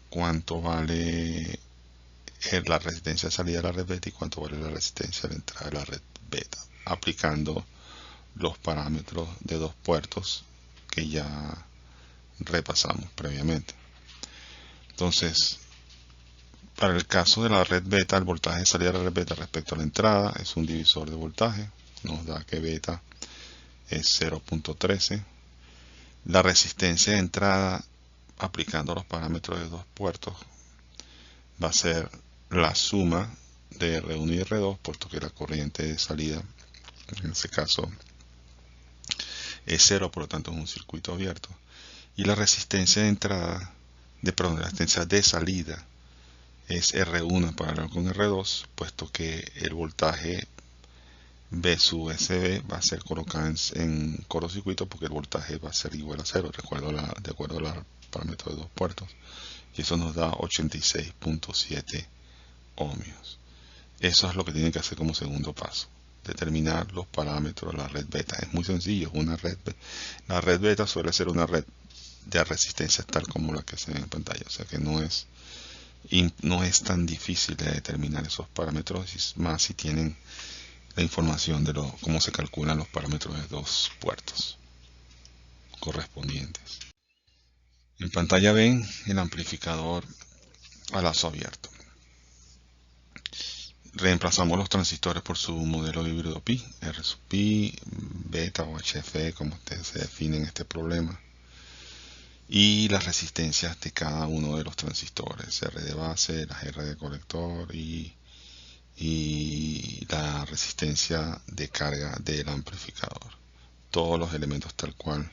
cuánto vale la resistencia de salida de la red beta y cuánto vale la resistencia de entrada de la red beta, aplicando los parámetros de dos puertos que ya repasamos previamente. Entonces, para el caso de la red beta, el voltaje de salida de la red beta respecto a la entrada es un divisor de voltaje, nos da que beta es 0.13. La resistencia de entrada aplicando los parámetros de dos puertos va a ser la suma de R1 y R2, puesto que la corriente de salida en este caso es 0, por lo tanto es un circuito abierto. Y la resistencia de entrada, la resistencia de salida es R1 en paralelo con R2, puesto que el voltaje B sub SB va a ser colocado en cortocircuito porque el voltaje va a ser igual a 0, de acuerdo a los parámetros de dos puertos. Y eso nos da 86.7 ohmios. Eso es lo que tienen que hacer como segundo paso. Determinar los parámetros de la red beta. Es muy sencillo. La red beta suele ser una red de resistencias tal como la que se ve en pantalla. O sea que no es tan difícil de determinar esos parámetros, más si tienen la información de cómo se calculan los parámetros de dos puertos correspondientes. En pantalla ven el amplificador a lazo abierto. Reemplazamos los transistores por su modelo híbrido pi, R sub pi, beta o HFE, como ustedes se definen en este problema, y las resistencias de cada uno de los transistores, R de base, las R de colector y la resistencia de carga del amplificador. Todos los elementos tal cual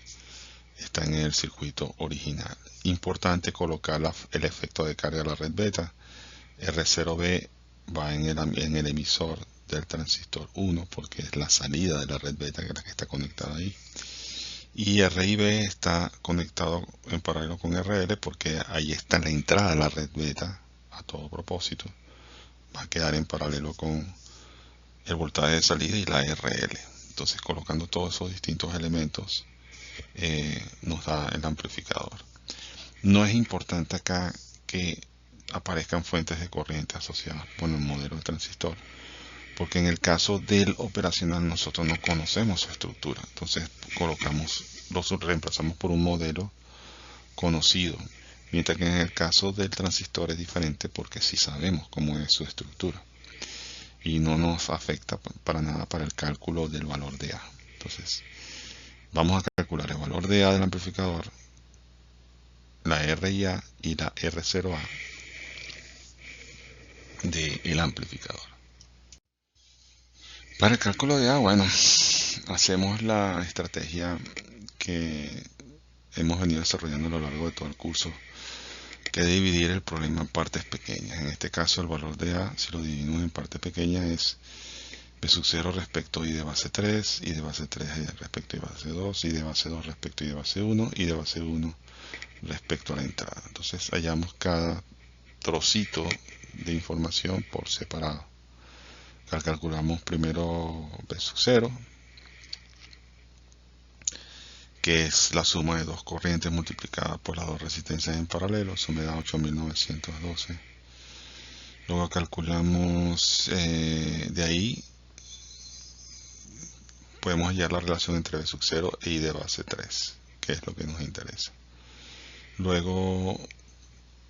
están en el circuito original. Importante colocar el efecto de carga de la red beta. R0B va en el emisor del transistor 1 porque es la salida de la red beta, que es la que está conectada ahí. Y RIB está conectado en paralelo con RL porque ahí está la entrada de la red beta a todo propósito. Va a quedar en paralelo con el voltaje de salida y la RL. Entonces, colocando todos esos distintos elementos nos da el amplificador. No es importante acá que aparezcan fuentes de corriente asociadas con el modelo de transistor, porque en el caso del operacional nosotros no conocemos su estructura. Entonces los reemplazamos por un modelo conocido, mientras que en el caso del transistor es diferente porque sí sabemos cómo es su estructura y no nos afecta para nada para el cálculo del valor de A. Entonces vamos a calcular el valor de A del amplificador, la RIA y la R0A del amplificador. Para el cálculo de A, bueno, hacemos la estrategia que hemos venido desarrollando a lo largo de todo el curso, que es dividir el problema en partes pequeñas. En este caso el valor de A, si lo dividimos en partes pequeñas, es B sub 0 respecto a I de base 3, I de base 3 respecto a I de base 2, I de base 2 respecto a I de base 1, I de base 1 respecto a la entrada. Entonces hallamos cada trocito de información por separado. Calculamos primero B sub 0, que es la suma de dos corrientes multiplicada por las dos resistencias en paralelo. Eso me da 8912. Luego calculamos de ahí podemos hallar la relación entre B sub 0 e I de base 3, que es lo que nos interesa. Luego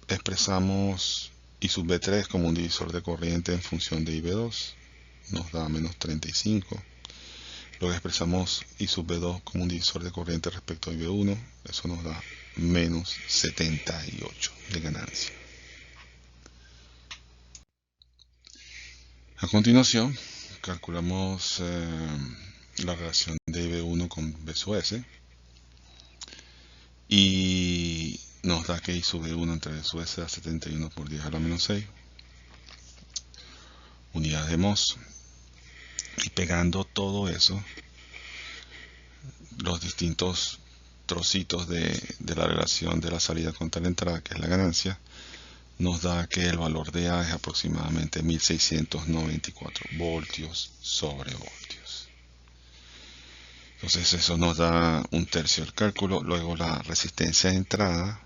expresamos I sub B3 como un divisor de corriente en función de IB2, nos da menos 35. Luego expresamos I sub B2 como un divisor de corriente respecto a IB1, eso nos da menos 78 de ganancia. A continuación, calculamos la relación de IB1 con B sub S y nos da que I sub B1 entre B sub S da 71 por 10 a la menos 6 unidades de Mohs. Y pegando todo eso, los distintos trocitos de la relación de la salida contra la entrada, que es la ganancia, nos da que el valor de A es aproximadamente 1694 voltios sobre voltios. Entonces eso nos da un tercio del cálculo. Luego la resistencia de entrada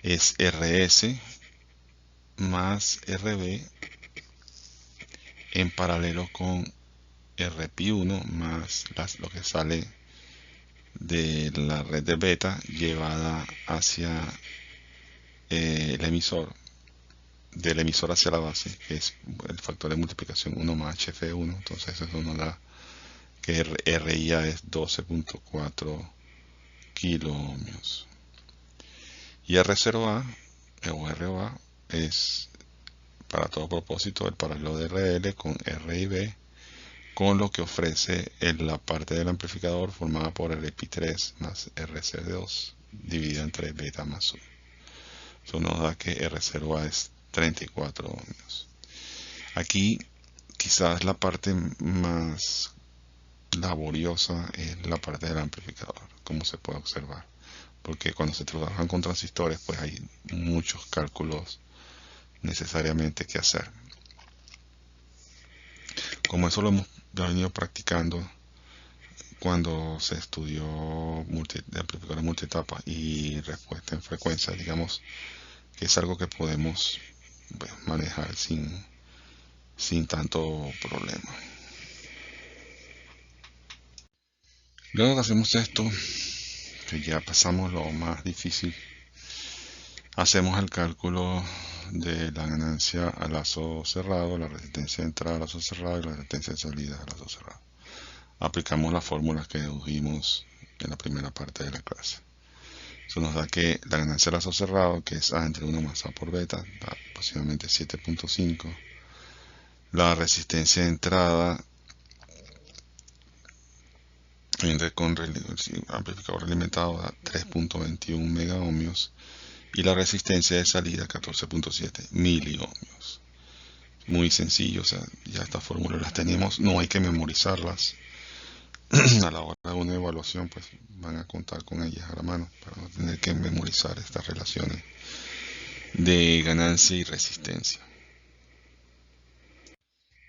es RS más RB en paralelo con RP1 más lo que sale de la red de beta llevada hacia el emisor, del emisor hacia la base, que es el factor de multiplicación 1 más HF1. Entonces eso nos da que RIA es 12.4 kilo ohmios. Y R0A o ROA es para todo propósito el paralelo de RL con RIB, con lo que ofrece en la parte del amplificador formada por RP3 más RC2 dividida entre beta más 1. Eso nos da que R0A es 34 ohmios. Aquí quizás la parte más laboriosa es la parte del amplificador, como se puede observar, porque cuando se trabajan con transistores pues hay muchos cálculos necesariamente que hacer. Como eso lo hemos venido practicando cuando se estudió amplificadores multietapa y respuesta en frecuencia, digamos que es algo que podemos manejar sin tanto problema. Luego que hacemos esto, que ya pasamos lo más difícil, hacemos el cálculo de la ganancia a lazo cerrado, la resistencia de entrada a lazo cerrado y la resistencia de salida a lazo cerrado. Aplicamos las fórmulas que dedujimos en la primera parte de la clase. Eso nos da que la ganancia a lazo cerrado, que es A entre 1 más A por beta, da aproximadamente 7.5. La resistencia de entrada con amplificador alimentado da 3.21 megaohmios y la resistencia de salida 14.7 miliohmios. Muy sencillo, o sea, ya estas fórmulas las tenemos, no hay que memorizarlas. A la hora de una evaluación pues van a contar con ellas a la mano para no tener que memorizar estas relaciones de ganancia y resistencia.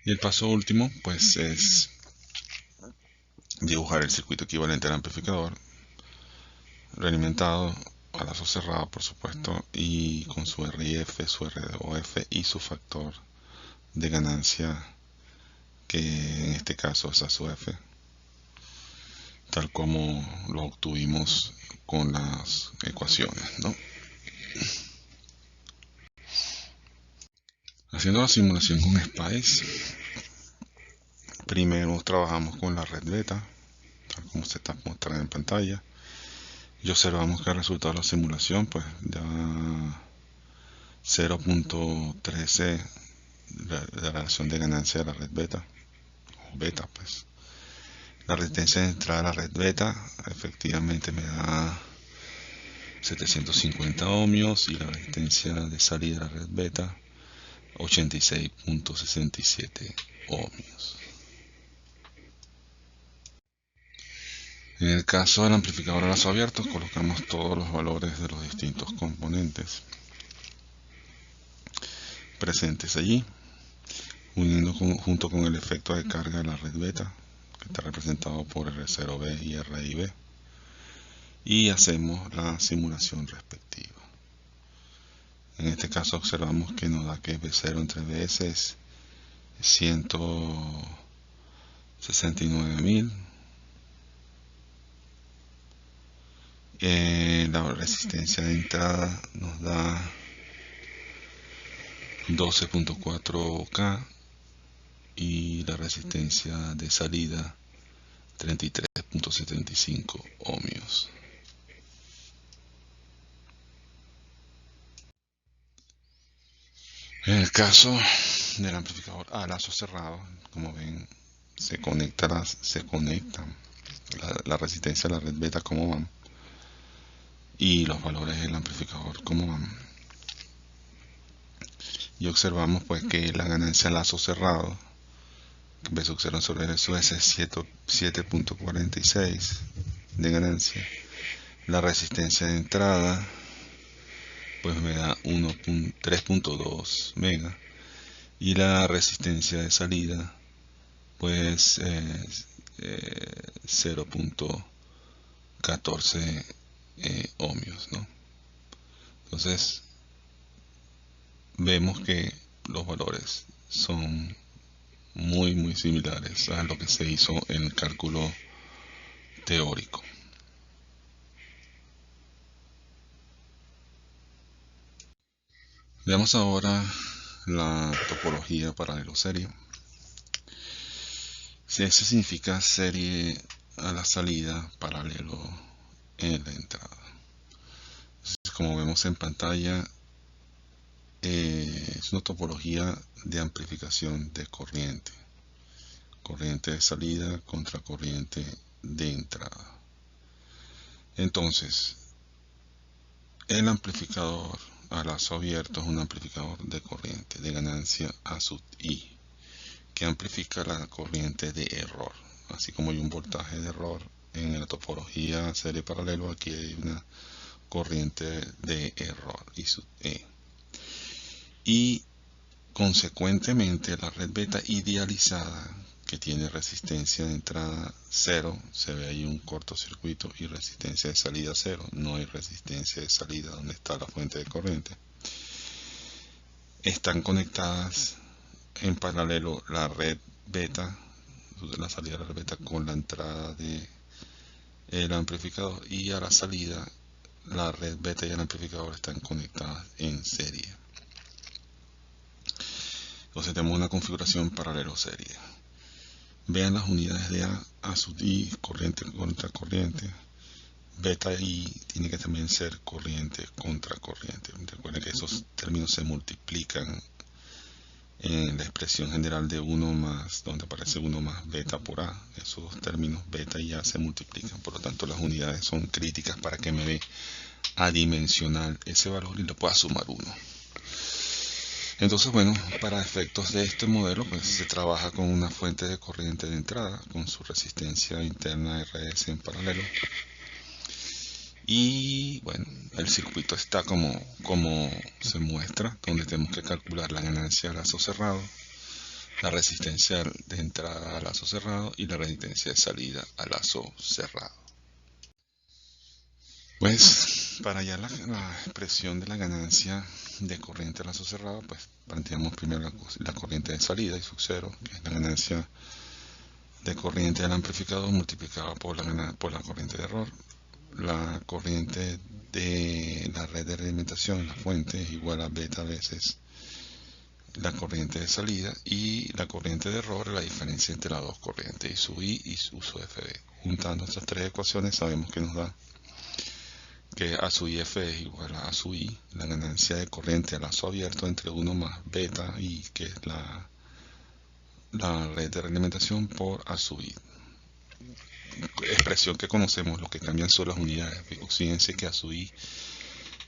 Y el paso último pues es dibujar el circuito equivalente al amplificador realimentado a lazo cerrado, por supuesto, y con su RIF, su ROF y su factor de ganancia, que en este caso es A sub F, tal como lo obtuvimos con las ecuaciones, ¿no? Haciendo la simulación con SPICE, primero trabajamos con la red beta, tal como se está mostrando en pantalla, y observamos que el resultado de la simulación pues da 0.13 la relación de ganancia de la red beta, o beta pues. La resistencia de entrada a la red beta efectivamente me da 750 ohmios y la resistencia de salida de la red beta 86.67 ohmios. En el caso del amplificador a lazo abierto colocamos todos los valores de los distintos componentes presentes allí, uniendo junto con el efecto de carga de la red beta, que está representado por R0B y RIB, y hacemos la simulación respectiva. En este caso observamos que nos da que B0 entre BS es 169.000 La resistencia de entrada nos da 12.4K y la resistencia de salida 33.75 ohmios. En el caso del amplificador a lazo cerrado, como ven, se conecta la resistencia a la red beta como van y los valores del amplificador como van. Y observamos pues que la ganancia a lazo cerrado, que se observa sobre eso, es 7.46 de ganancia. La resistencia de entrada pues me da 3.2 mega y la resistencia de salida pues 0.14 ohmios, ¿no? Entonces vemos que los valores son muy similares a lo que se hizo en el cálculo teórico. Veamos ahora la topología paralelo serie. Eso significa serie a la salida, paralelo en la entrada. Entonces, como vemos en pantalla, es una topología de amplificación de corriente. Corriente de salida contra corriente de entrada. Entonces, el amplificador a lazo abierto es un amplificador de corriente de ganancia A sub I, que amplifica la corriente de error. Así como hay un voltaje de error en la topología serie paralelo, aquí hay una corriente de error I sub E. Y consecuentemente la red beta idealizada, que tiene resistencia de entrada 0, se ve ahí un cortocircuito, y resistencia de salida 0, no hay resistencia de salida donde está la fuente de corriente. Están conectadas en paralelo la red beta, la salida de la red beta con la entrada del amplificador, y a la salida la red beta y el amplificador están conectadas en serie. Entonces tenemos una configuración paralelo serie. Vean las unidades de A sub I, corriente contra corriente. Beta I tiene que también ser corriente contra corriente. Recuerden que esos términos se multiplican en la expresión general de 1 más, donde aparece 1 más beta por A. Esos dos términos, beta y A, se multiplican. Por lo tanto, las unidades son críticas para que me dé adimensional ese valor y le pueda sumar 1. Entonces, bueno, para efectos de este modelo, pues se trabaja con una fuente de corriente de entrada con su resistencia interna RS en paralelo. Y bueno, el circuito está como se muestra, donde tenemos que calcular la ganancia a lazo cerrado, la resistencia de entrada a lazo cerrado y la resistencia de salida a lazo cerrado. Pues para hallar la expresión de la ganancia de corriente a lazo cerrado, pues planteamos primero la corriente de salida, I sub 0, que es la ganancia de corriente del amplificador multiplicada por la corriente de error. La corriente de la red de alimentación, la fuente, es igual a beta veces la corriente de salida, y la corriente de error es la diferencia entre las dos corrientes, I sub I y U sub FB. Juntando estas tres ecuaciones sabemos que nos da que A sub IF es igual a sub I, la ganancia de corriente a lazo abierto entre 1 más beta I, que es la red de realimentación, por A sub I. Expresión que conocemos, lo que cambian son las unidades. Fíjense que A sub I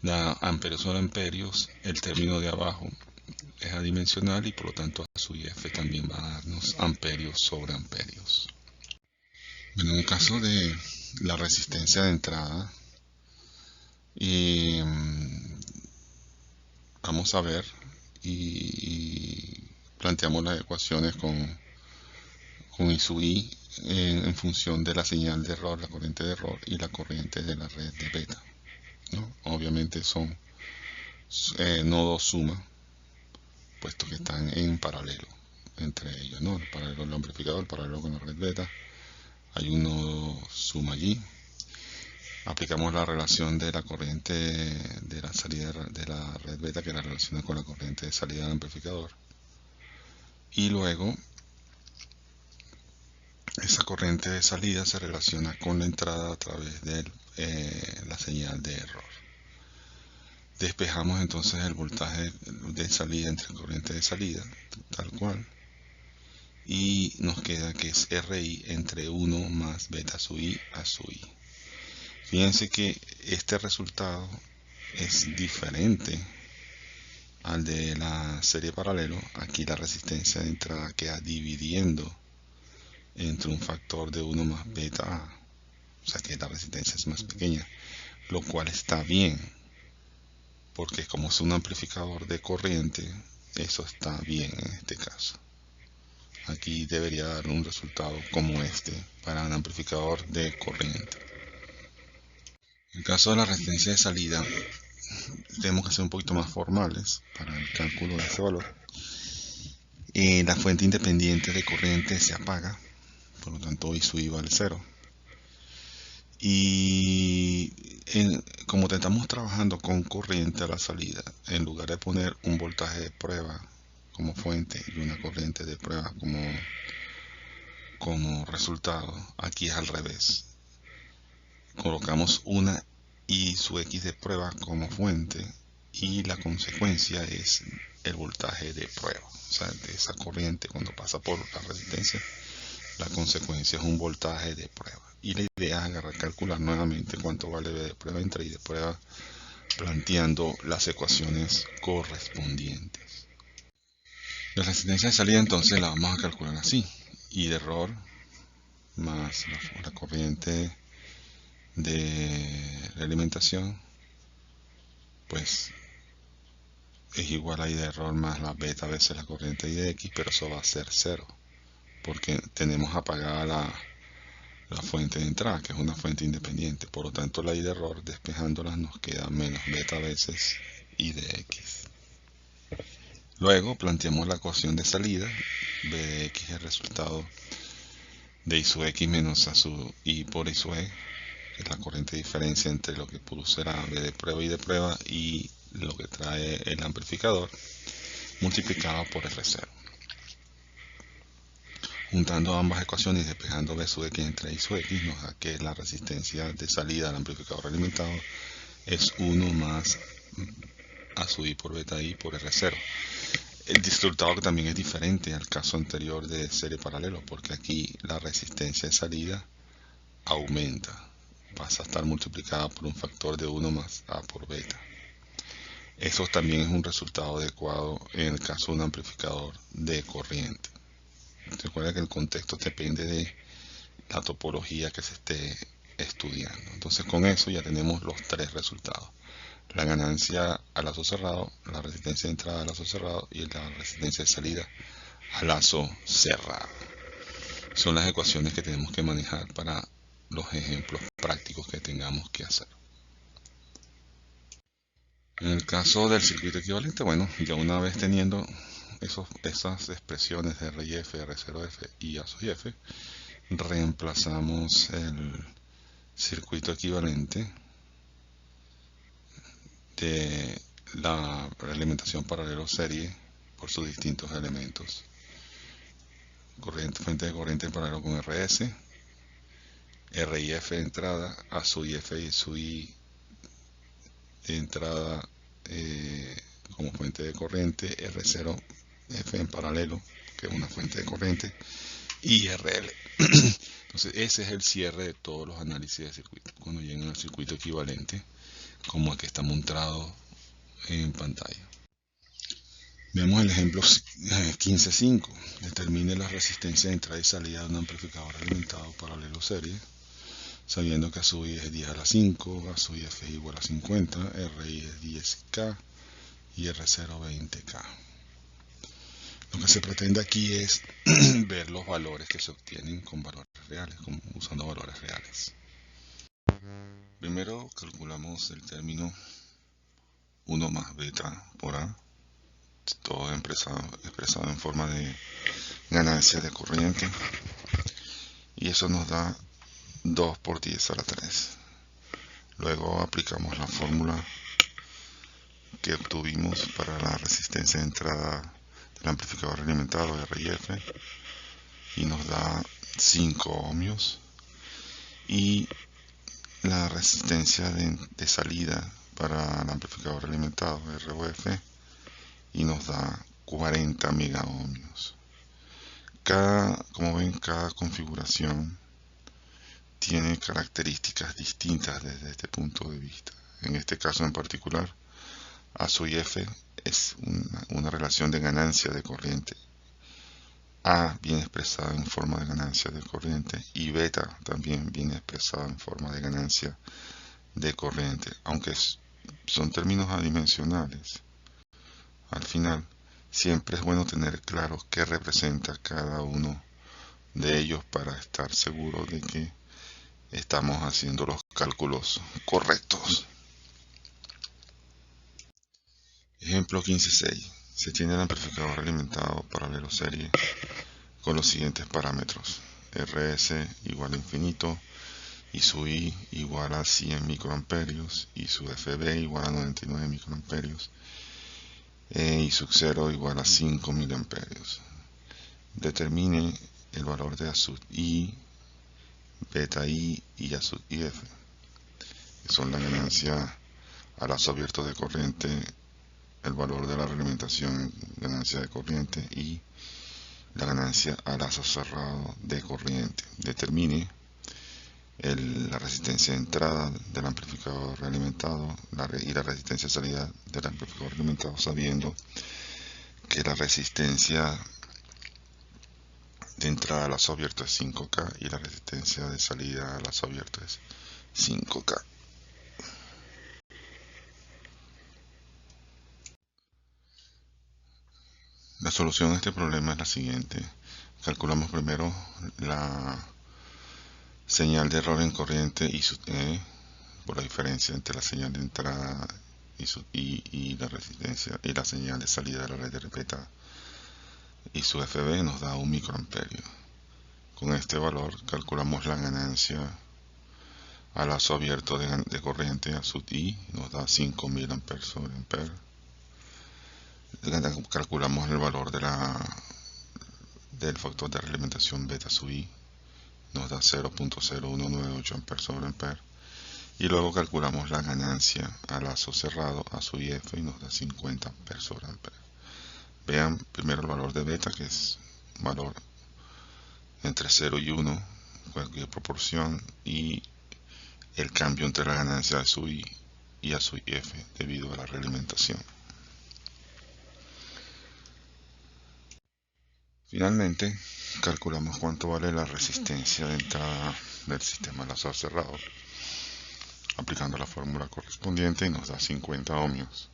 da amperios sobre amperios, el término de abajo es adimensional y por lo tanto A sub IF también va a darnos amperios sobre amperios. Bueno, en el caso de la resistencia de entrada, y vamos a ver y planteamos las ecuaciones con I sub I en función de la señal de error, la corriente de error y la corriente de la red de beta, ¿no? Obviamente son nodos suma, puesto que están en paralelo entre ellos, ¿no? El paralelo del amplificador, el paralelo con la red beta, hay un nodo suma allí. aplicamos la relación de la corriente de la salida de la red beta que la relaciona con la corriente de salida del amplificador, y luego esa corriente de salida se relaciona con la entrada a través de la señal de error. Despejamos entonces el voltaje de salida entre corriente de salida, tal cual, y nos queda que es RI entre 1 más beta sub I a sub I. Fíjense que este resultado es diferente al de la serie paralelo. Aquí la resistencia de entrada queda dividiendo entre un factor de 1 más beta A, o sea que la resistencia es más pequeña, lo cual está bien, porque como es un amplificador de corriente, eso está bien en este caso. Aquí debería dar un resultado como este para un amplificador de corriente. En el caso de la resistencia de salida, tenemos que ser un poquito más formales para el cálculo de este valor. La fuente independiente de corriente se apaga, por lo tanto I sub I vale 0. Y como estamos trabajando con corriente a la salida, en lugar de poner un voltaje de prueba como fuente y una corriente de prueba como resultado, aquí es al revés. Colocamos una I sub X de prueba como fuente y la consecuencia es el voltaje de prueba, o sea, de esa corriente cuando pasa por la resistencia, la consecuencia es un voltaje de prueba. Y la idea es agarrar, calcular nuevamente cuánto vale B de prueba entre I de prueba, planteando las ecuaciones correspondientes. La resistencia de salida entonces la vamos a calcular así: I de error más la corriente de la alimentación, pues es igual a I de error más la beta veces la corriente I de X, pero eso va a ser 0, porque tenemos apagada la fuente de entrada, que es una fuente independiente. Por lo tanto, la I de error, despejándola, nos queda menos beta veces I de X. Luego planteamos la ecuación de salida. B de X es el resultado de I sub X menos A sub I por I sub E, que es la corriente de diferencia entre lo que producirá B de prueba y de prueba y lo que trae el amplificador, multiplicado por R0. Juntando ambas ecuaciones y despejando B sub X entre I sub X, nos da que la resistencia de salida del amplificador alimentado es 1 más A sub I por beta I por R0. El resultado que también es diferente al caso anterior de serie paralelo, porque aquí la resistencia de salida aumenta, pasa a estar multiplicada por un factor de 1 más A por beta. Eso también es un resultado adecuado en el caso de un amplificador de corriente. Recuerda que el contexto depende de la topología que se esté estudiando. Entonces con eso ya tenemos los tres resultados: la ganancia a lazo cerrado, la resistencia de entrada a lazo cerrado y la resistencia de salida a lazo cerrado. Son las ecuaciones que tenemos que manejar para los ejemplos prácticos que tengamos que hacer. En el caso del circuito equivalente, bueno, ya una vez teniendo esas expresiones de RIF, R0F y A sub F, reemplazamos el circuito equivalente de la alimentación paralelo serie por sus distintos elementos. Fuente de corriente en paralelo con RS, RIF de entrada, A sub IF y sub I de entrada como fuente de corriente, R0F en paralelo, que es una fuente de corriente, y RL. Entonces ese es el cierre de todos los análisis de circuito. Cuando lleguen al circuito equivalente, como el que está mostrado en pantalla. Veamos el ejemplo 15.5. Determine la resistencia de entrada y salida de un amplificador alimentado paralelo serie, sabiendo que A sub I es 10 a la 5, A sub F es igual a 50, RI es 10K y R0 20K. Lo que se pretende aquí es ver los valores que se obtienen con valores reales, usando valores reales. Primero calculamos el término 1 más beta por A, todo expresado en forma de ganancia de corriente, y eso nos da 2 por 10 a la 3. Luego aplicamos la fórmula que obtuvimos para la resistencia de entrada del amplificador alimentado RIF y nos da 5 ohmios, y la resistencia de salida para el amplificador alimentado ROF y nos da 40 mega ohmios. Como ven, cada configuración tiene características distintas desde este punto de vista. En este caso en particular, A sub F es una relación de ganancia de corriente. A viene expresada en forma de ganancia de corriente y beta también viene expresada en forma de ganancia de corriente. Aunque son términos adimensionales, al final siempre es bueno tener claro qué representa cada uno de ellos para estar seguro de que estamos haciendo los cálculos correctos. Ejemplo 15.6. Se tiene el amplificador alimentado paralelo serie con los siguientes parámetros: RS igual a infinito, y su I igual a 100 microamperios, y su FB igual a 99 microamperios, y sub 0 igual a 5 miliamperios. Determine el valor de A sub I, beta I y A sub IF, que son la ganancia a lazo abierto de corriente, el valor de la reglamentación ganancia de corriente y la ganancia a lazo cerrado de corriente. Determine la resistencia de entrada del amplificador alimentado y la resistencia de salida del amplificador alimentado, sabiendo que la resistencia de entrada a lazo abierto es 5K y la resistencia de salida a lazo abierto es 5K. La solución a este problema es la siguiente. Calculamos primero la señal de error en corriente I sub E por la diferencia entre la señal de entrada y la resistencia y la señal de salida de la red de beta, y su FB nos da 1 microamperio. Con este valor calculamos la ganancia a lazo abierto de corriente A sub I, nos da 5 miliamperes sobre ampere. Calculamos el valor del factor de reglamentación beta sub I, nos da 0.0198 amperes sobre ampere. Y luego calculamos la ganancia a lazo cerrado A sub IF y nos da 50 amperes sobre ampere. Vean primero el valor de beta, que es un valor entre 0 y 1, cualquier proporción, y el cambio entre la ganancia A sub I y A sub IF debido a la reglamentación. Finalmente, calculamos cuánto vale la resistencia de entrada del sistema lazo cerrado, aplicando la fórmula correspondiente, y nos da 50 ohmios.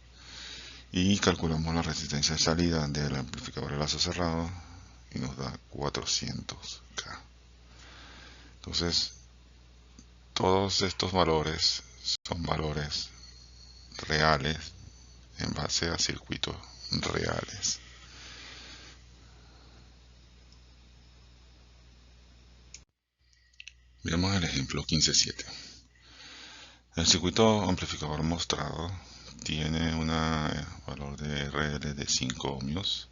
Y calculamos la resistencia de salida del amplificador de lazo cerrado y nos da 400K. Entonces, todos estos valores son valores reales en base a circuitos reales. Miremos el ejemplo 15.7. El circuito amplificador mostrado tiene un valor de RL de 5 ohmios,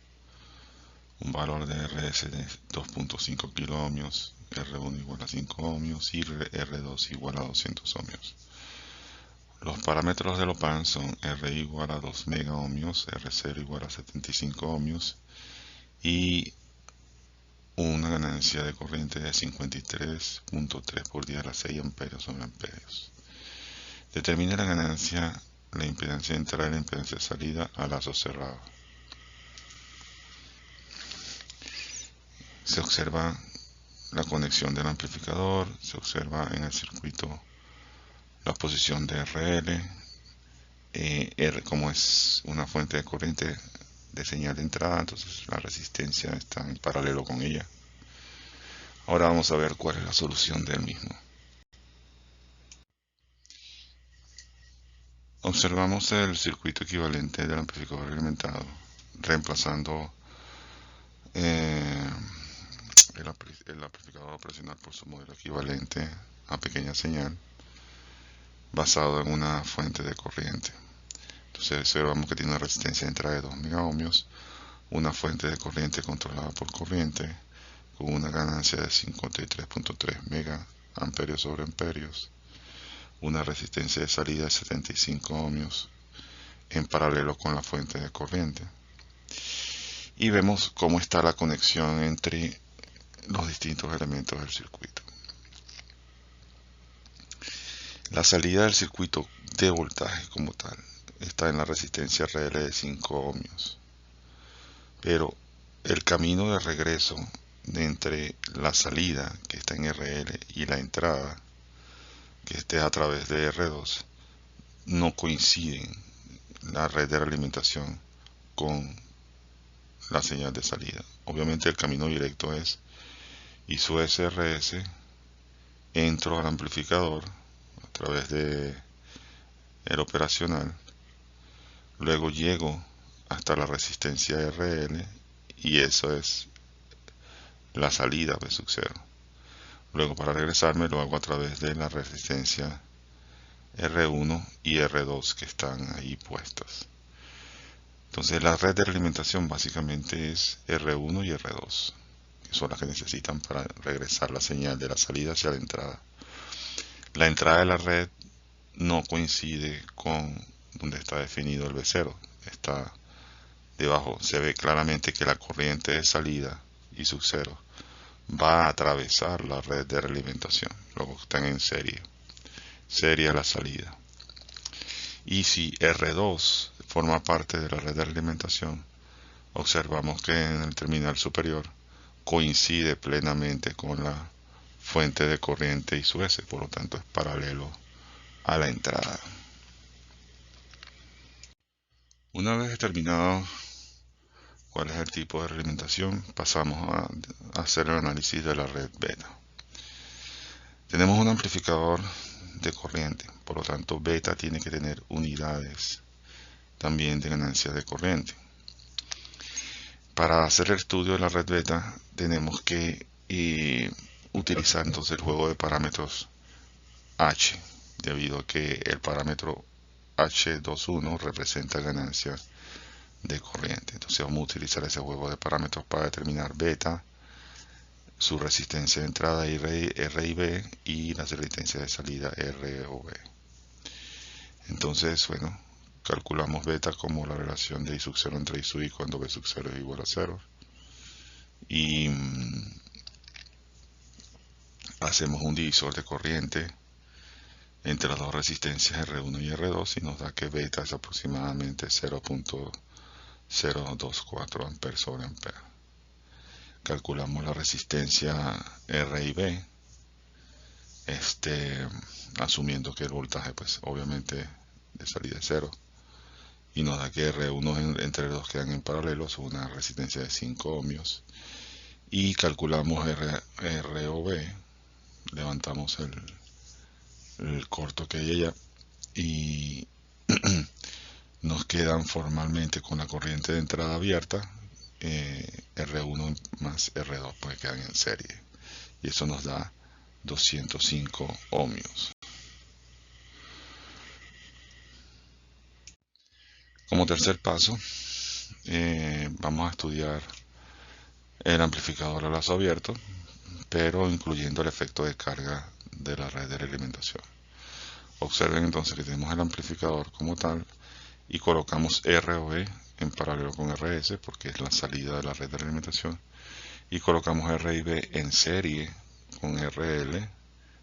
un valor de RS de 2.5 kilo ohmios, R1 igual a 5 ohmios y R2 igual a 200 ohmios. Los parámetros del OPAMP son R igual a 2 mega ohmios, R0 igual a 75 ohmios y una ganancia de corriente de 53.3 por 10 a la 6 amperios sobre amperios. Determina la ganancia, la impedancia de entrada y la impedancia de salida a lazo cerrado. Se observa la conexión del amplificador, se observa en el circuito la posición de RL, R como es una fuente de corriente de señal de entrada, entonces la resistencia está en paralelo con ella. Ahora vamos a ver cuál es la solución del mismo. Observamos el circuito equivalente del amplificador alimentado, reemplazando el amplificador operacional por su modelo equivalente a pequeña señal. basado en una fuente de corriente. Entonces observamos que tiene una resistencia de entrada de 2 megaohmios, una fuente de corriente controlada por corriente, con una ganancia de 53.3 mega amperios sobre amperios, una resistencia de salida de 75 ohmios en paralelo con la fuente de corriente. Y vemos cómo está la conexión entre los distintos elementos del circuito. La salida del circuito de voltaje como tal está en la resistencia RL de 5 ohmios, pero el camino de regreso de entre la salida que está en RL y la entrada que esté a través de R2 no coinciden la red de realimentación con la señal de salida. Obviamente el camino directo es y su SRS, entro al amplificador a través de el operacional, luego llego hasta la resistencia RL y eso es la salida de sub 0. Luego para regresarme lo hago a través de la resistencia R1 y R2 que están ahí puestas. Entonces la red de realimentación básicamente es R1 y R2, que son las que necesitan para regresar la señal de la salida hacia la entrada. La entrada de la red no coincide con donde está definido el V0. Está debajo, se ve claramente que la corriente de salida y sub 0 va a atravesar la red de realimentación, luego están en serie a la salida. Y si R2 forma parte de la red de realimentación, observamos que en el terminal superior coincide plenamente con la fuente de corriente y su S, por lo tanto es paralelo a la entrada. Una vez determinado cuál es el tipo de realimentación, pasamos a hacer el análisis de la red beta. Tenemos un amplificador de corriente, por lo tanto beta tiene que tener unidades también de ganancia de corriente. Para hacer el estudio de la red beta tenemos que utilizar entonces el juego de parámetros H, debido a que el parámetro H21 representa ganancia de corriente. Entonces vamos a utilizar ese juego de parámetros para determinar beta, su resistencia de entrada R y B y la resistencia de salida R o B. Entonces, bueno, calculamos beta como la relación de I sub 0 entre I sub I cuando B sub 0 es igual a 0. Y hacemos un divisor de corriente entre las dos resistencias R1 y R2 y nos da que beta es aproximadamente 0.024 amperes sobre ampere. Calculamos la resistencia R y B, asumiendo que el voltaje pues obviamente de salida es 0, y nos da que R1 entre R2 quedan en paralelo, son una resistencia de 5 ohmios, y calculamos R o B, levantamos el corto que hay allá y nos quedan formalmente con la corriente de entrada abierta R1 más R2 porque quedan en serie y eso nos da 205 ohmios. Como tercer paso vamos a estudiar el amplificador a lazo abierto, pero incluyendo el efecto de carga de la red de realimentación. Observen entonces que tenemos el amplificador como tal y colocamos R o B en paralelo con RS porque es la salida de la red de realimentación, y colocamos R y B en serie con RL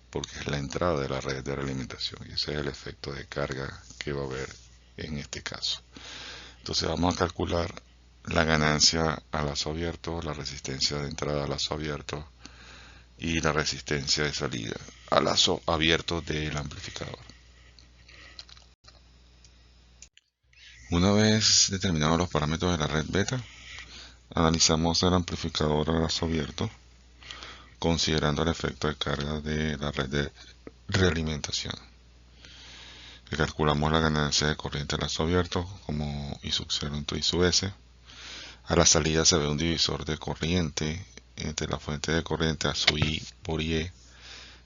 porque es la entrada de la red de realimentación, y ese es el efecto de carga que va a haber en este caso. Entonces vamos a calcular la ganancia a lazo abierto, la resistencia de entrada a lazo abierto y la resistencia de salida a lazo abierto del amplificador. Una vez determinados los parámetros de la red beta, analizamos el amplificador a lazo abierto considerando el efecto de carga de la red de realimentación. Calculamos la ganancia de corriente a lazo abierto como I sub 0 entre I sub S. A la salida se ve un divisor de corriente entre la fuente de corriente A sub I por IE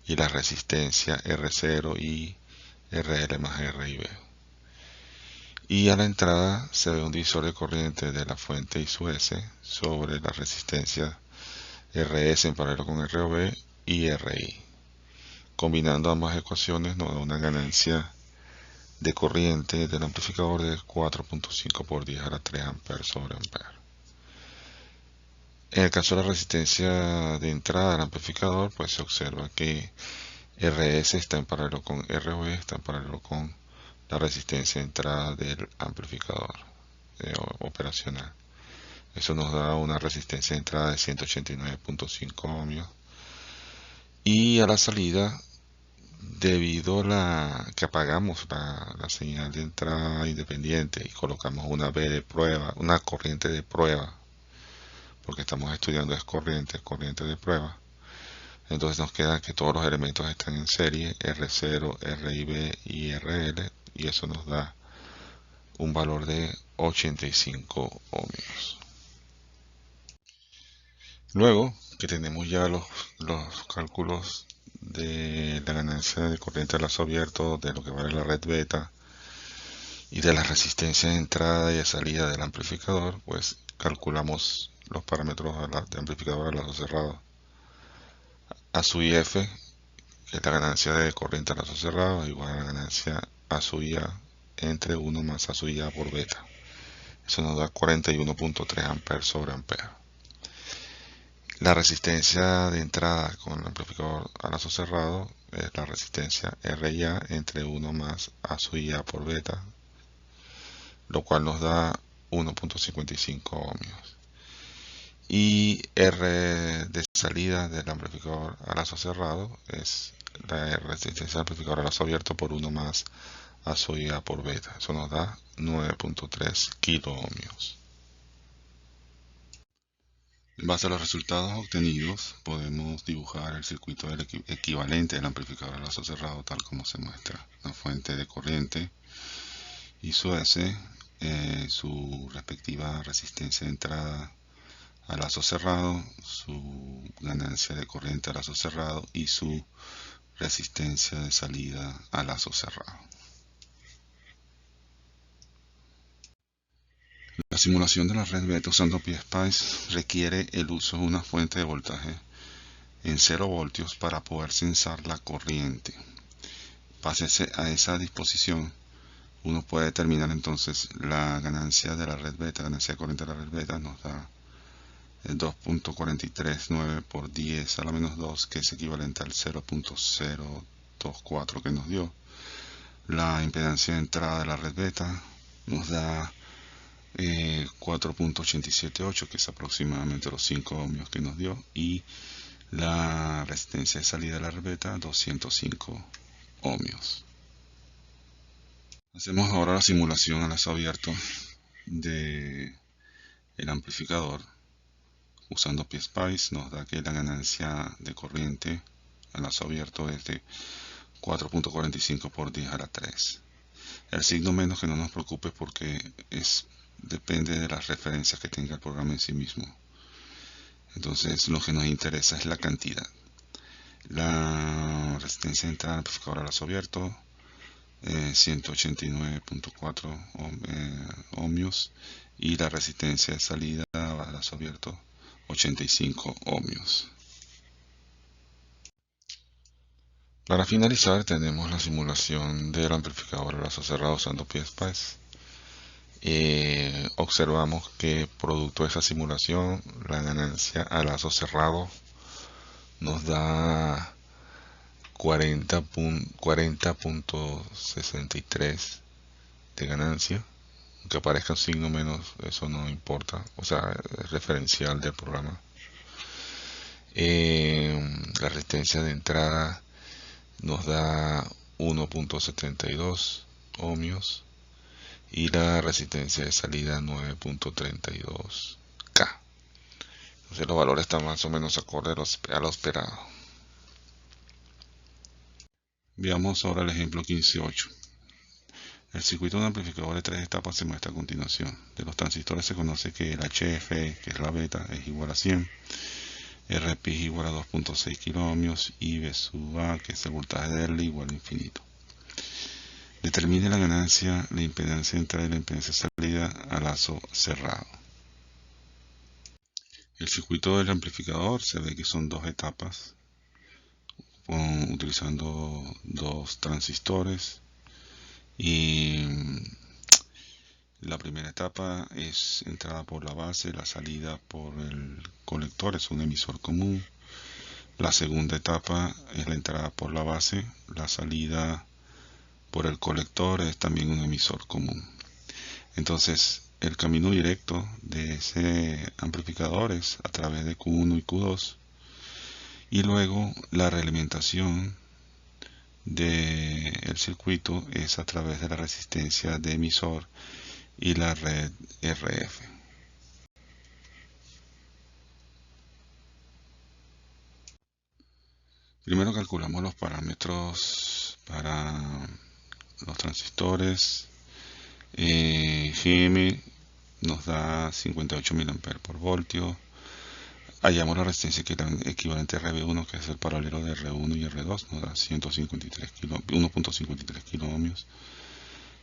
y la resistencia R0 y RL más RIB. Y a la entrada se ve un divisor de corriente de la fuente y su S sobre la resistencia RS en paralelo con ROB y RI. Combinando ambas ecuaciones nos da una ganancia de corriente del amplificador de 4.5 por 10 a la 3 amperes sobre ampere. En el caso de la resistencia de entrada del amplificador, pues se observa que RS está en paralelo con ROB, está en paralelo con la resistencia de entrada del amplificador operacional. Eso nos da una resistencia de entrada de 189.5 ohmios. Y a la salida, debido a que apagamos la señal de entrada independiente y colocamos una B de prueba, una corriente de prueba, porque estamos estudiando es corriente de prueba, entonces nos queda que todos los elementos están en serie, R0, RIB y RL, y eso nos da un valor de 85 ohmios. Luego que tenemos ya los cálculos de la ganancia de corriente a lazo abierto, de lo que vale la red beta y de la resistencia de entrada y de salida del amplificador, pues calculamos los parámetros de amplificador a lazo cerrado. A sub IF, que es la ganancia de corriente a lazo cerrado, igual a la ganancia A sub IA entre 1 más A sub IA por beta. Eso nos da 41.3 amperes sobre ampere. La resistencia de entrada con el amplificador a lazo cerrado es la resistencia RIA entre 1 más A sub IA por beta, lo cual nos da 1.55 ohmios. Y R de salida del amplificador a lazo cerrado es la resistencia del amplificador a lazo abierto por 1 más A sub IA por beta. Eso nos da 9.3 kilo ohmios. En base a los resultados obtenidos, podemos dibujar el circuito equivalente del amplificador a lazo cerrado, tal como se muestra. La fuente de corriente y su S, su respectiva resistencia de entrada a lazo cerrado, su ganancia de corriente a lazo cerrado y su resistencia de salida a lazo cerrado. La simulación de la red beta usando PSpice requiere el uso de una fuente de voltaje en 0 voltios para poder censar la corriente. Pase a esa disposición, uno puede determinar entonces la ganancia de la red beta, ganancia de corriente de la red beta nos da el 2.439 por 10 a la menos 2, que es equivalente al 0.024 que nos dio. La impedancia de entrada de la red beta nos da 4.878, que es aproximadamente los 5 ohmios que nos dio, y la resistencia de salida de la red beta 205 ohmios. Hacemos ahora la simulación a lazo abierto de el amplificador. Usando PSpice nos da que la ganancia de corriente a lazo abierto es de 4.45 por 10 a la 3. El signo menos que no nos preocupe porque depende de las referencias que tenga el programa en sí mismo. Entonces lo que nos interesa es la cantidad. La resistencia de entrada al amplificador a lazo abierto 189.4 ohmios y la resistencia de salida a lazo abierto 85 ohmios. Para finalizar tenemos la simulación del amplificador a lazo cerrado usando PSpice. Observamos que producto de esa simulación la ganancia a lazo cerrado nos da 40.63 de ganancia. Aunque aparezca un signo menos, eso no importa, o sea, es referencial del programa. La resistencia de entrada nos da 1.72 ohmios y la resistencia de salida 9.32 K. Entonces los valores están más o menos acorde a lo esperado. Veamos ahora el ejemplo 15.8. El circuito de un amplificador de 3 etapas se muestra a continuación. De los transistores se conoce que el HF, que es la beta, es igual a 100, RP es igual a 2.6 kilo ohmios y V sub A, que es el voltaje de L, igual a infinito. Determine la ganancia, la impedancia de entrada y la impedancia de salida a lazo cerrado. El circuito del amplificador se ve que son dos etapas, utilizando dos transistores, y la primera etapa es entrada por la base, la salida por el colector, es un emisor común. La segunda etapa es la entrada por la base, la salida por el colector es también un emisor común. Entonces, el camino directo de ese amplificador es a través de Q1 y Q2, y luego la realimentación del circuito es a través de la resistencia de emisor y la red RF. Primero calculamos los parámetros para los transistores. GM nos da 58 mA por voltio. Hallamos la resistencia equivalente a RB1, que es el paralelo de R1 y R2, nos da 1.53 kilo ohmios.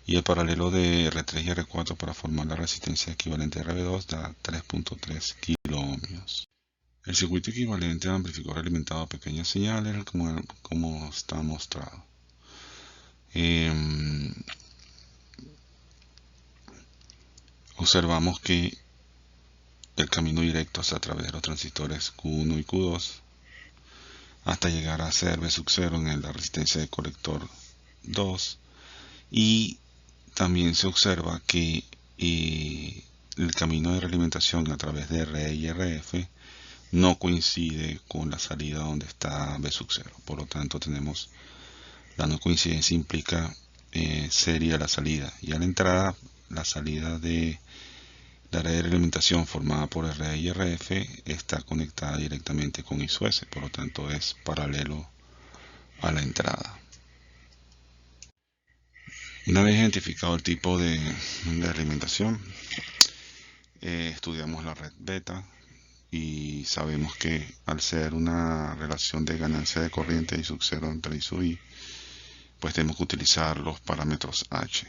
Y el paralelo de R3 y R4 para formar la resistencia equivalente a RB2 da 3.3 kilo ohmios. El circuito equivalente al amplificador alimentado a pequeñas señales, como está mostrado. Observamos que el camino directo es a través de los transistores Q1 y Q2 hasta llegar a ser V sub 0 en la resistencia de colector 2, y también se observa que el camino de realimentación a través de RE y RF no coincide con la salida donde está V sub 0. Por lo tanto, tenemos la no coincidencia implica serie a la salida, y a la entrada la salida de la red de realimentación formada por RE y RF está conectada directamente con I sub S, por lo tanto es paralelo a la entrada. Una vez identificado el tipo de alimentación, estudiamos la red beta y sabemos que al ser una relación de ganancia de corriente I sub 0 entre I sub I, pues tenemos que utilizar los parámetros H,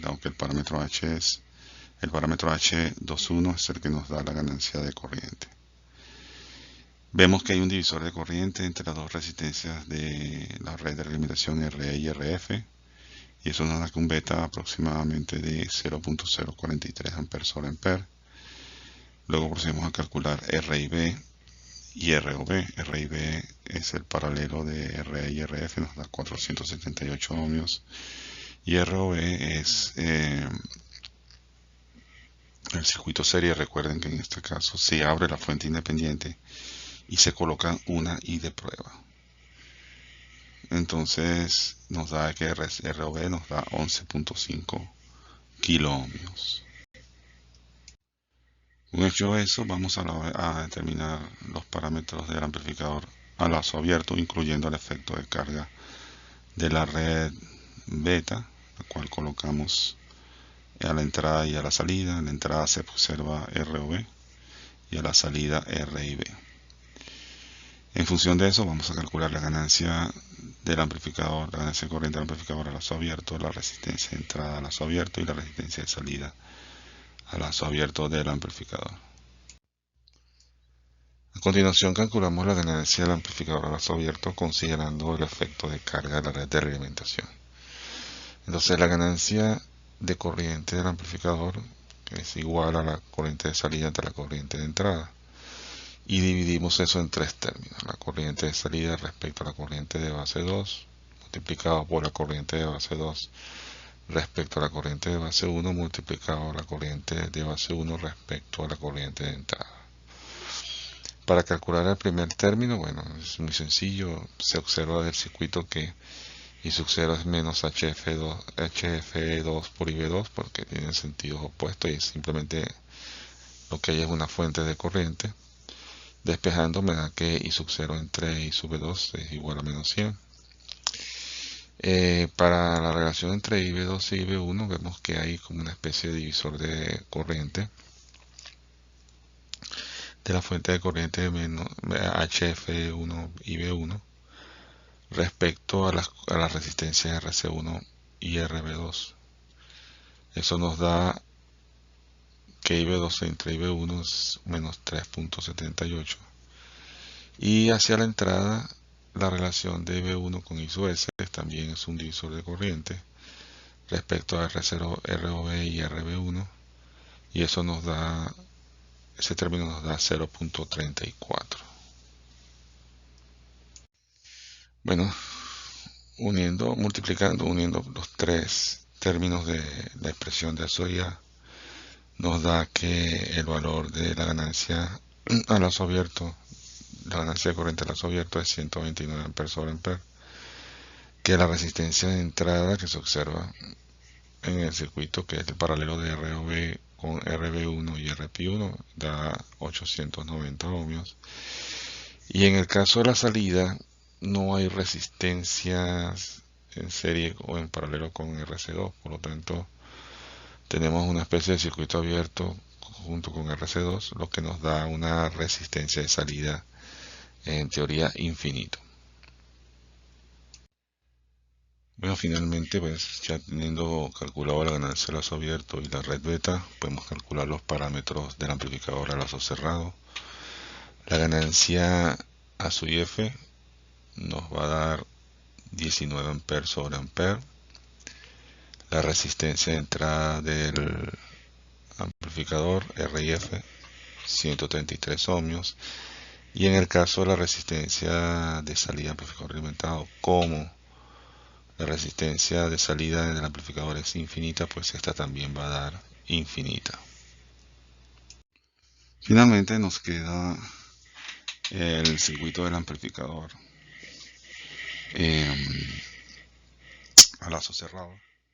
dado que el parámetro H21 es el que nos da la ganancia de corriente. Vemos que hay un divisor de corriente entre las dos resistencias de la red de realimentación RE y RF, y eso nos da un beta aproximadamente de 0.043 amperes sobre ampere. Luego procedemos a calcular R y B y ROB. R y B es el paralelo de RE y RF, nos da 478 ohmios, y ROB es el circuito serie. Recuerden que en este caso se abre la fuente independiente y se coloca una I de prueba. Entonces nos da que ROB nos da 11.5 kilo ohmios. Una vez hecho eso, vamos a determinar los parámetros del amplificador a lazo abierto, incluyendo el efecto de carga de la red beta, la cual colocamos a la entrada y a la salida. En la entrada se observa ROB y a la salida RIB. En función de eso vamos a calcular la ganancia del amplificador, la ganancia de corriente del amplificador a lazo abierto, la resistencia de entrada a lazo abierto y la resistencia de salida a lazo abierto del amplificador. A continuación calculamos la ganancia del amplificador a lazo abierto considerando el efecto de carga de la red de realimentación. Entonces la ganancia de corriente del amplificador es igual a la corriente de salida entre la corriente de entrada, y dividimos eso en tres términos: la corriente de salida respecto a la corriente de base 2 multiplicado por la corriente de base 2 respecto a la corriente de base 1 multiplicado por la corriente de base 1 respecto a la corriente de entrada. Para calcular el primer término, bueno, es muy sencillo. Se observa del circuito que I sub 0 es menos HFE2 por IB2, porque tienen sentidos opuestos y simplemente lo que hay es una fuente de corriente. Despejando me da que I sub 0 entre I sub 2 es igual a menos 100. Para la relación entre IB2 y IB1 vemos que hay como una especie de divisor de corriente de la fuente de corriente de menos HF1 IB1 respecto a las resistencias RC1 y RB2. Eso nos da que IB2 entre IB1 es menos 3.78. Y hacia la entrada, la relación de IB1 con I sub S también es un divisor de corriente respecto a R0, ROB y RB1. Y eso nos da, ese término nos da 0.34. Bueno, uniendo los tres términos de la expresión de ASOIA, nos da que el valor de la ganancia a lazo abierto, la ganancia de corriente a lazo abierto es 129 amperes sobre ampere, que la resistencia de entrada que se observa en el circuito, que es el paralelo de ROB con RB1 y RP1, da 890 ohmios. Y en el caso de la salida, no hay resistencias en serie o en paralelo con RC2, por lo tanto tenemos una especie de circuito abierto junto con RC2, lo que nos da una resistencia de salida en teoría infinito. Bueno, finalmente, pues ya teniendo calculado la ganancia de lazo abierto y la red beta, podemos calcular los parámetros del amplificador a lazo cerrado. La ganancia a su IF nos va a dar 19 amperes sobre ampere. La resistencia de entrada del amplificador RIF 133 ohmios. Y en el caso de la resistencia de salida amplificador alimentado, como la resistencia de salida del amplificador es infinita, pues esta también va a dar infinita. Finalmente nos queda el circuito del amplificador a lazo cerrado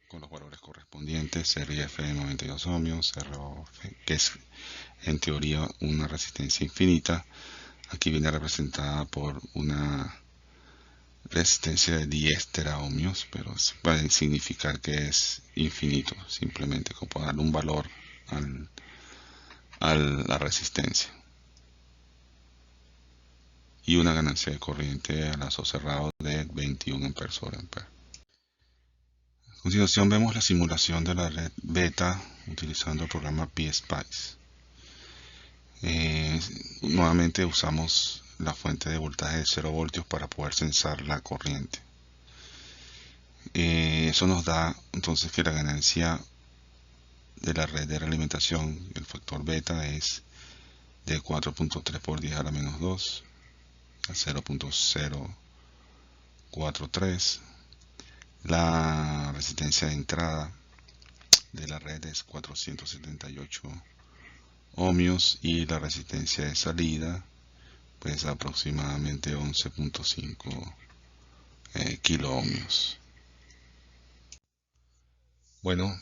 con los valores correspondientes, RIF 92 ohmios, ROF, que es en teoría una resistencia infinita. Aquí viene representada por una resistencia de 10 teraohmios, pero puede significar que es infinito, simplemente como darle un valor a la resistencia. Y una ganancia de corriente a lazo cerrado de 21 amperes sobre ampere. A continuación vemos la simulación de la red beta utilizando el programa PSpice. Nuevamente usamos la fuente de voltaje de 0 voltios para poder censar la corriente. Eso nos da entonces que la ganancia de la red de realimentación, el factor beta, es de 4.3 por 10 a la menos 2 a 0.043. La resistencia de entrada de la red es 478 ohmios y la resistencia de salida pues aproximadamente 11.5 kilo ohmios. Bueno,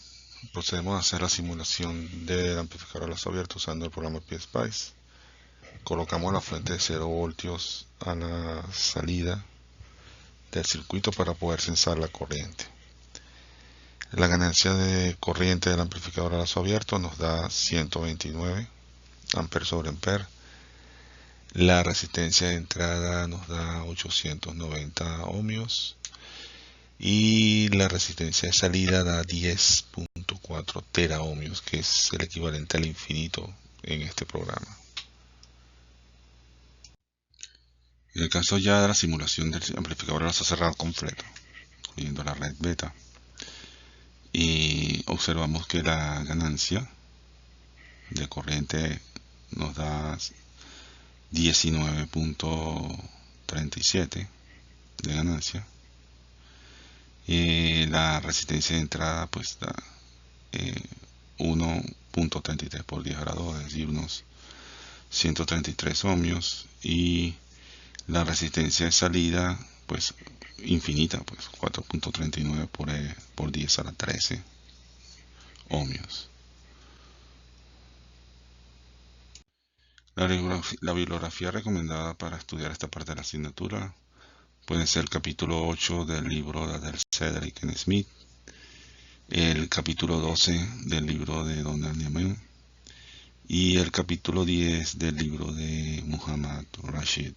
procedemos a hacer la simulación del amplificador a lazo abierto usando el programa PSpice. Colocamos la fuente de 0 voltios a la salida del circuito para poder censar la corriente. La ganancia de corriente del amplificador a lazo abierto nos da 129 amperes sobre ampere. La resistencia de entrada nos da 890 ohmios y la resistencia de salida da 10.4 teraohmios, que es el equivalente al infinito en este programa. En el caso ya de la simulación del amplificador a lazo cerrado completo, incluyendo la red beta, y observamos que la ganancia de corriente nos da 19.37 de ganancia, y la resistencia de entrada pues da 1.33 por 10 a la 2, es decir, unos 133 ohmios, y la resistencia de salida pues infinita, pues 4.39 por 10 a la 13 ohmios. La bibliografía recomendada para estudiar esta parte de la asignatura puede ser el capítulo 8 del libro de Adele Cedric and Smith, el capítulo 12 del libro de Donald Nieman y el capítulo 10 del libro de Muhammad Rashid.